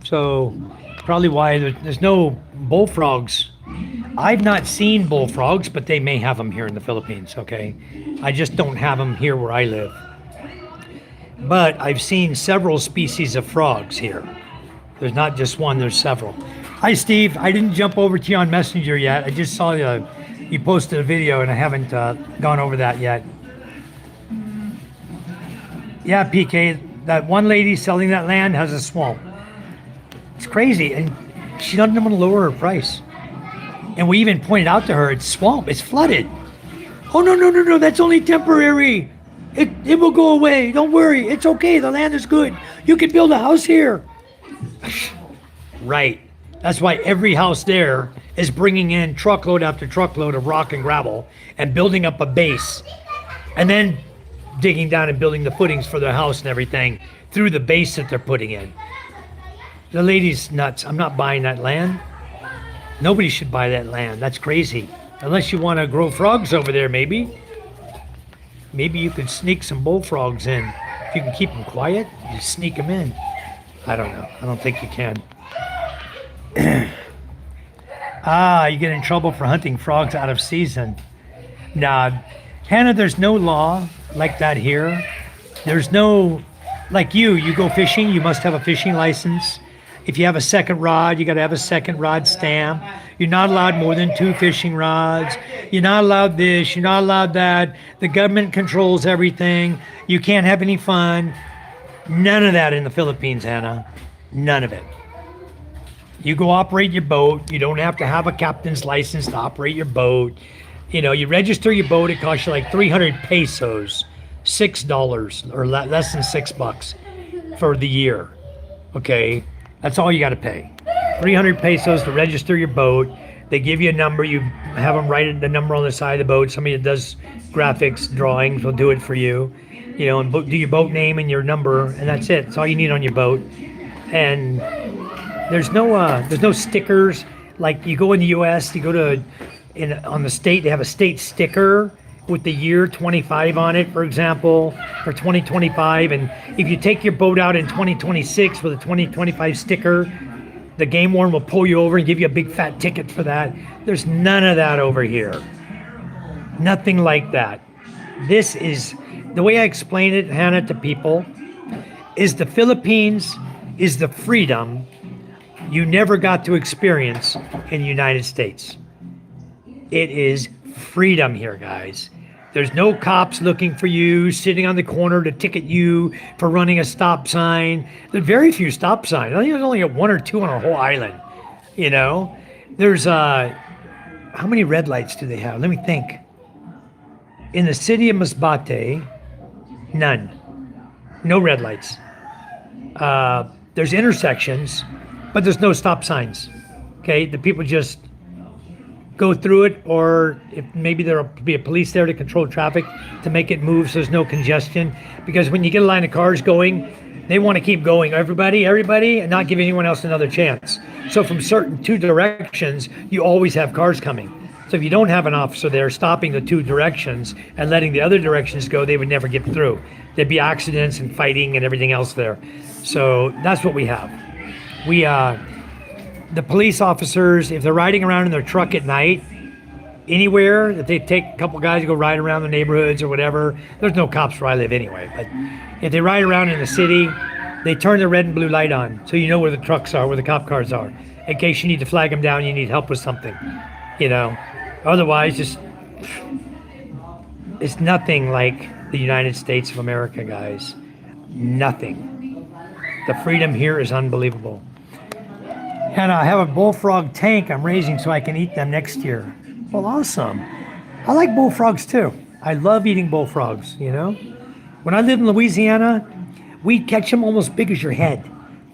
so probably why there's no bullfrogs. I've not seen bullfrogs, but they may have them here in the Philippines, okay? I just don't have them here where I live. But I've seen several species of frogs here. There's not just one, there's several. Hi, Steve. I didn't jump over to you on Messenger yet. I just saw you posted a video, and I haven't gone over that yet. Yeah, PK, that one lady selling that land has a swamp. It's crazy, and she doesn't want to lower her price. And we even pointed out to her, it's swamp, it's flooded. Oh, no, that's only temporary. It will go away. Don't worry. It's okay. The land is good. You can build a house here. Right. That's why every house there is bringing in truckload after truckload of rock and gravel and building up a base. And then digging down and building the footings for their house and everything through the base that they're putting in. The lady's nuts. I'm not buying that land. Nobody should buy that land. That's crazy. Unless you want to grow frogs over there, maybe. Maybe you could sneak some bullfrogs in. If you can keep them quiet, you sneak them in. I don't know. I don't think you can. You get in trouble for hunting frogs out of season. Nah, Hannah, there's no law like that here. There's no, like you go fishing, you must have a fishing license. If you have a second rod, you got to have a second rod stamp. You're not allowed more than 2 fishing rods. You're not allowed this. You're not allowed that. The government controls everything. You can't have any fun. None of that in the Philippines, Hannah. None of it. You go operate your boat. You don't have to have a captain's license to operate your boat. You register your boat. It costs you like 300 pesos, $6 or less than $6 for the year. Okay. That's all you got to pay. 300 pesos to register your boat. They give you a number. You have them write the number on the side of the boat. Somebody that does graphics, drawings will do it for you. And do your boat name and your number, and that's it. That's all you need on your boat. And there's no stickers. Like you go in the U.S., you go on the state, they have a state sticker with the year 25 on it, for example, for 2025. And if you take your boat out in 2026 with a 2025 sticker, the game warden will pull you over and give you a big fat ticket for that. There's none of that over here. Nothing like that. This is, the way I explain it, Hannah, to people, is the Philippines is the freedom you never got to experience in the United States. It is freedom here, guys. There's no cops looking for you, sitting on the corner to ticket you for running a stop sign. There are very few stop signs. I think there's only 1 or 2 on a whole island. There's, how many red lights do they have? Let me think. In the city of Masbate, none. No red lights. There's intersections, but there's no stop signs. Okay, the people just go through it, or if maybe there'll be a police there to control traffic to make it move so there's no congestion. Because when you get a line of cars going, they want to keep going, everybody, and not give anyone else another chance. So from certain 2 directions, you always have cars coming. So if you don't have an officer there stopping the 2 directions and letting the other directions go, they would never get through. There'd be accidents and fighting and everything else there. So that's what we have. The police officers, if they're riding around in their truck at night, anywhere that they take a couple guys to go ride around the neighborhoods or whatever, there's no cops where I live anyway. But if they ride around in the city, they turn the red and blue light on so you know where the trucks are, where the cop cars are, in case you need to flag them down, you need help with something, Otherwise, it's nothing like the United States of America, guys. Nothing. The freedom here is unbelievable. And I have a bullfrog tank I'm raising so I can eat them next year. Well, awesome. I like bullfrogs too. I love eating bullfrogs, When I lived in Louisiana, we'd catch them almost big as your head.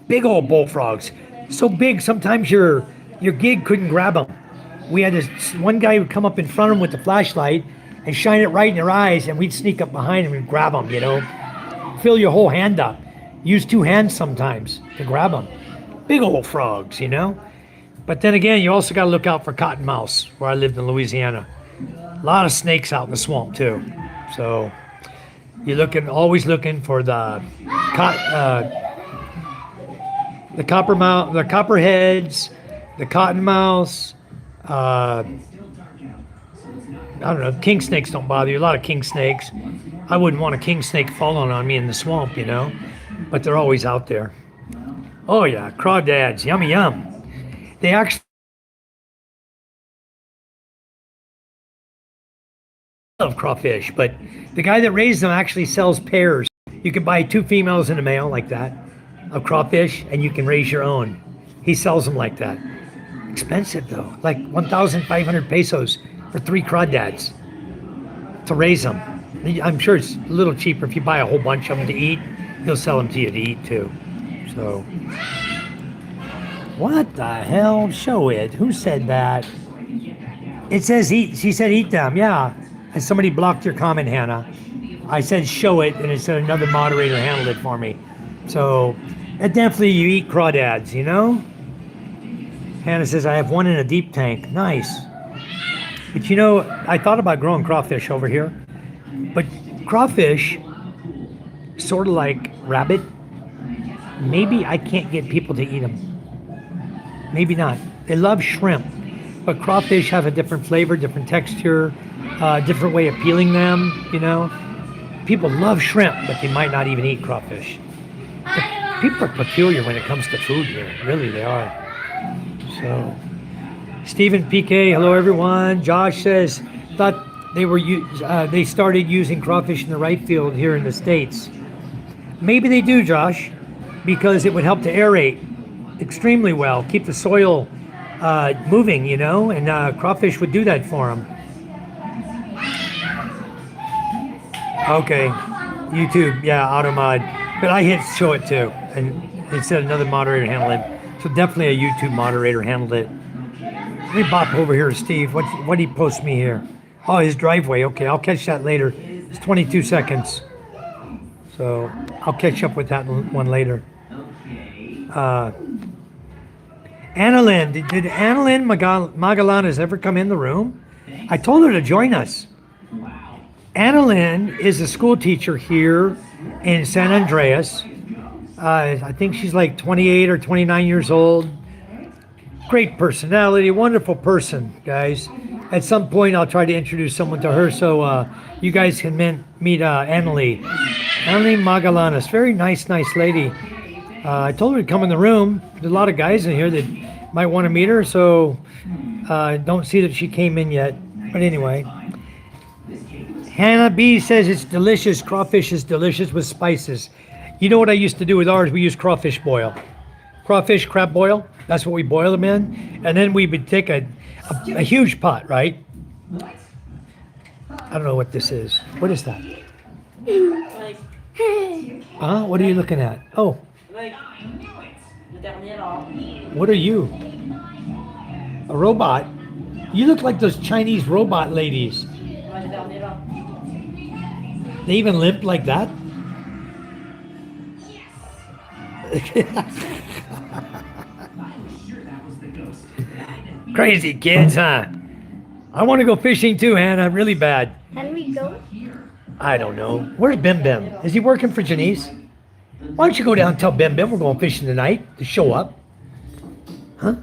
Big old bullfrogs. So big, sometimes your gig couldn't grab them. We had this one guy would come up in front of them with the flashlight and shine it right in their eyes, and we'd sneak up behind them and grab them, Fill your whole hand up. Use two hands sometimes to grab them. Big old frogs, But then again, you also got to look out for cottonmouths, where I lived in Louisiana. A lot of snakes out in the swamp too. So you're always looking for the coppermouth, the copperheads, the cottonmouths. I don't know. King snakes don't bother you. A lot of king snakes. I wouldn't want a king snake falling on me in the swamp, But they're always out there. Oh yeah, crawdads, yummy yum. They actually love crawfish, but the guy that raised them actually sells pairs. You can buy 2 females in the male like that of crawfish, and you can raise your own. He sells them like that. Expensive though, like 1,500 pesos for 3 crawdads to raise them. I'm sure it's a little cheaper if you buy a whole bunch of them to eat. He'll sell them to you to eat too. So, what the hell? Show it. Who said that? It says eat. She said eat them. Yeah. And somebody blocked your comment, Hannah. I said show it, and it said another moderator handled it for me. So, definitely you eat crawdads, Hannah says I have one in a deep tank. Nice. But I thought about growing crawfish over here. But crawfish, sort of like rabbit, maybe I can't get people to eat them. Maybe not. They love shrimp, but crawfish have a different flavor, different texture, different way of peeling them, People love shrimp, but they might not even eat crawfish. But people are peculiar when it comes to food here. Really, they are. So, Stephen PK, hello everyone. Josh says, thought they started using crawfish in the right field here in the States. Maybe they do, Josh, because it would help to aerate extremely well, keep the soil moving, and crawfish would do that for them. Okay, YouTube, yeah, Automod. But I hit show it too, and it said another moderator handled it. So definitely a YouTube moderator handled it. Let me bop over here to Steve. What did he post me here? Oh, his driveway. Okay, I'll catch that later. It's 22 seconds. So I'll catch up with that one later. Annalyn, did Annalyn Magallanes ever come in the room? I told her to join us. Annalyn is a school teacher here in San Andreas. I think she's like 28 or 29 years old. Great personality, wonderful person, guys. At some point, I'll try to introduce someone to her so you guys can meet Annalyn. Annalyn Magallanes, very nice lady. I told her to come in the room. There's a lot of guys in here that might want to meet her, so don't see that she came in yet. But anyway, Hannah B says it's delicious. Crawfish is delicious with spices. You know what I used to do with ours? We used crawfish boil. Crawfish crab boil. That's what we boil them in. And then we would take a huge pot, right? I don't know what this is. What is that? What are you looking at? Oh. What are you? A robot? You look like those Chinese robot ladies. They even limp like that? Crazy kids, huh? I want to go fishing too, Hannah. Really bad. Can we go? I don't know. Where's Bim Bim? Is he working for Janice? Why don't you go down and tell Bim Bim we're going fishing tonight to show up? Huh?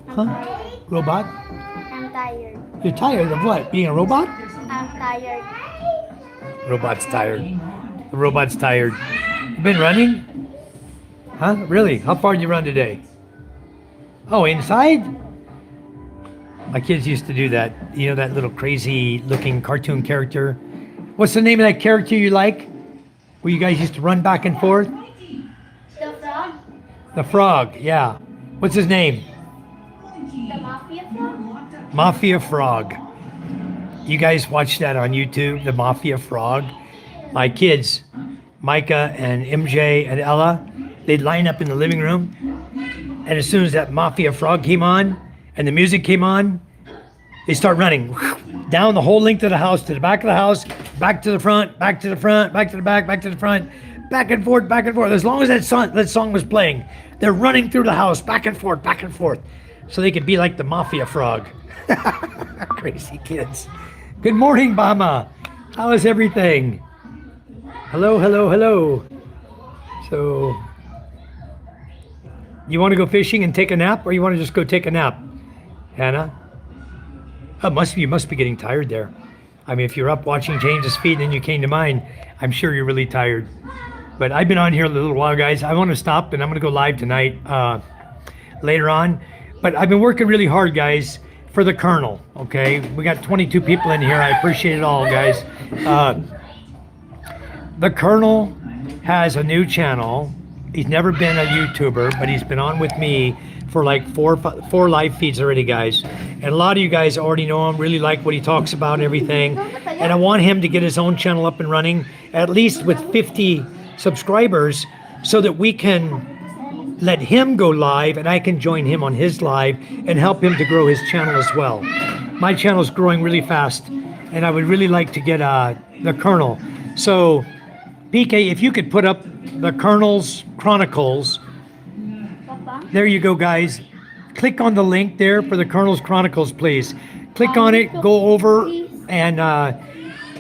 Huh? Robot? I'm tired. You're tired of what? Being a robot? I'm tired. Robot's tired. The robot's tired. You been running? Huh? Really? How far did you run today? Oh, inside? My kids used to do that. You know that little crazy looking cartoon character? What's the name of that character you like? Where you guys used to run back and forth? The frog? The frog, yeah. What's his name? The mafia frog? Mafia Frog. You guys watch that on YouTube, the Mafia Frog? my kids, Micah and MJ and Ella, they'd line up in the living room. And as soon as that Mafia Frog came on and the music came on, they start running down the whole length of the house, to the back of the house, back to the front, back to the front, back to the back, back to the front, back and forth, back and forth. As long as that song was playing, they're running through the house, back and forth, so they could be like the Mafia Frog. Crazy kids. Good morning, Mama. How is everything? Hello, hello, hello. So, you want to go fishing and take a nap, or you want to just go take a nap, Hannah? Oh, you must be getting tired there. I mean, if you're up watching James's feed and then you came to mine, I'm sure you're really tired. But I've been on here a little while, guys. I want to stop, and I'm going to go live tonight later on. But I've been working really hard, guys, for the Colonel, okay? We got 22 people in here. I appreciate it all, guys. The Colonel has a new channel. He's never been a YouTuber, but he's been on with me for like four live feeds already, guys. And a lot of you guys already know him, really like what he talks about and everything. And I want him to get his own channel up and running, at least with 50 subscribers, so that we can let him go live and I can join him on his live and help him to grow his channel as well. My channel is growing really fast, and I would really like to get the Colonel. So, PK, if you could put up the Colonel's Chronicles. There you go, guys. Click on the link there for the Colonel's Chronicles, please. Click on it, go over, and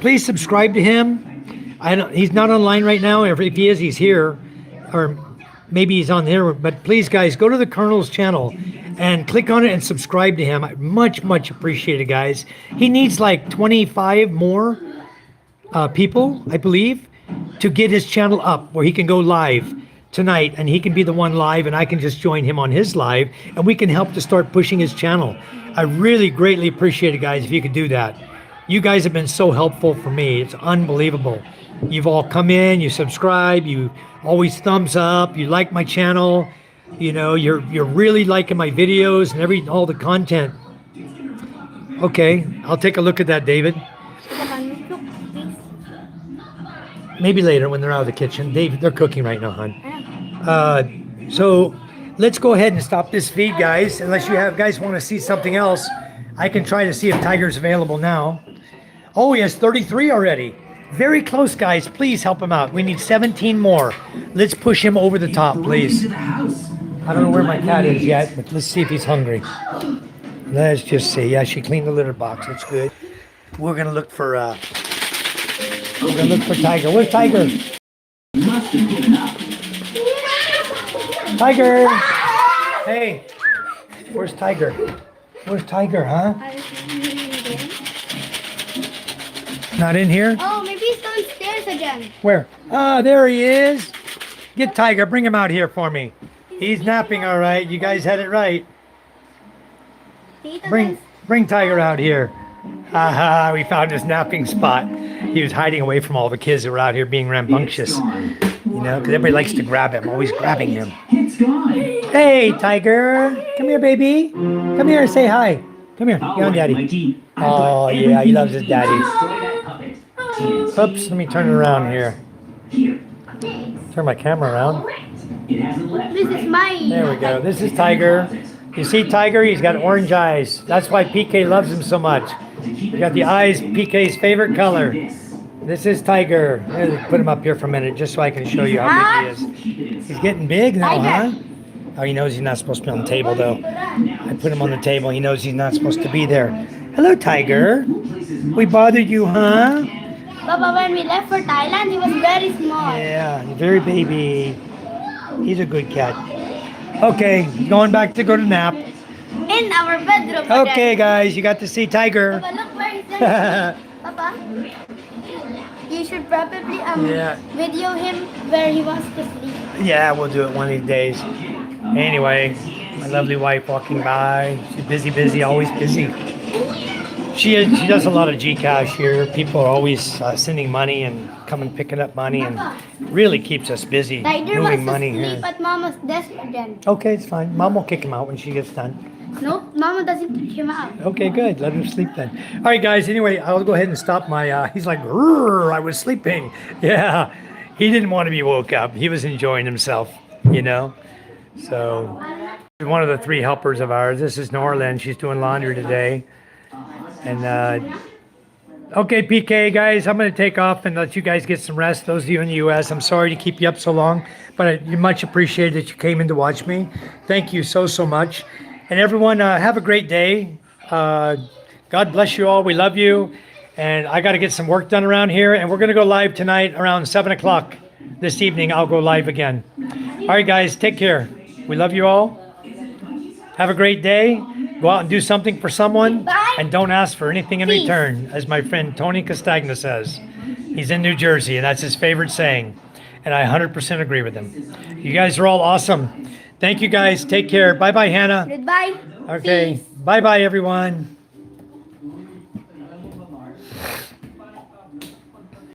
please subscribe to him. He's not online right now. If he is, he's here. Or maybe he's on there. But please, guys, go to the Colonel's channel and click on it and subscribe to him. Much, much appreciated, guys. He needs like 25 more people, I believe, to get his channel up where he can go live tonight, and he can be the one live, and I can just join him on his live, and we can help to start pushing his channel. I really greatly appreciate it, guys, if you could do that. You guys have been so helpful for me. It's unbelievable. You've all come in, you subscribe, you always thumbs up, you like my channel, you know, you're really liking my videos and all the content. Okay, I'll take a look at that, David. Maybe later when they're out of the kitchen. They're cooking right now, hon. So let's go ahead and stop this feed, guys. Unless you guys want to see something else, I can try to see if Tiger's available now. Oh, he has 33 already. Very close, guys. Please help him out. We need 17 more. Let's push him over the top, please. I don't know where my cat is yet, but let's see if he's hungry. Let's just see. Yeah, she cleaned the litter box. That's good. We're gonna look for Tiger. Where's Tiger? Tiger! Hey, where's Tiger? Where's Tiger, huh? Not in here? Oh, maybe he's downstairs again. Where? Ah, there he is. Get Tiger. Bring him out here for me. He's napping, all right. You guys had it right. Bring Tiger out here. Haha, we found his napping spot. He was hiding away from all the kids that were out here being rambunctious. You know, because everybody likes to grab him, always grabbing him. Hey, Tiger. Come here, baby. Come here and say hi. Come here. You're on Daddy. Oh, yeah, he loves his daddy. Oops, let me turn it around here. Turn my camera around. This is mine. There we go. This is Tiger. You see Tiger? He's got orange eyes. That's why PK loves him so much. You got the eyes, PK's favorite color. This is Tiger. Let's put him up here for a minute just so I can show you how big he is. He's getting big now, huh? Oh, he knows he's not supposed to be on the table, though. I put him on the table. He knows he's not supposed to be there. Hello, Tiger. We bothered you, huh? Papa, when we left for Thailand, he was very small. Yeah, he's very baby. He's a good cat. Okay, going back to go to nap. In our bedroom. Okay, guys, you got to see Tiger. Papa, look where he's at. Papa, you should probably video him where he wants to sleep. Yeah, we'll do it one of these days. Anyway, my lovely wife walking by. She's busy, always busy. She does a lot of Gcash here. People are always sending money and coming picking up money, and really keeps us busy Ryder moving wants to money sleep here. at Mama's desk again. Okay, it's fine. Mom will kick him out when she gets done. No, Mama doesn't kick him out. Okay, good. Let him sleep then. All right, guys. Anyway, I'll go ahead and stop my. He's like, "Grrr, I was sleeping." Yeah, he didn't want to be woke up. He was enjoying himself, you know. So, one of the 3 helpers of ours. This is Norlin. She's doing laundry today. And okay, PK guys, I'm going to take off and let you guys get some rest. Those of you in the U.S., I'm sorry to keep you up so long, but you much appreciate that you came in to watch me. Thank you so much. And everyone, have a great day. God bless you all. We love you. And I got to get some work done around here. And we're going to go live tonight around 7 o'clock this evening. I'll go live again. All right, guys, take care. We love you all. Have a great day. Go out and do something for someone. Bye. And don't ask for anything in Peace. return, as my friend Tony Castagna says. He's in New Jersey, and that's his favorite saying. And I 100% agree with him. You guys are all awesome. Thank you, guys. Take care. Bye-bye, Hannah. Goodbye. Okay. Peace. Bye-bye, everyone.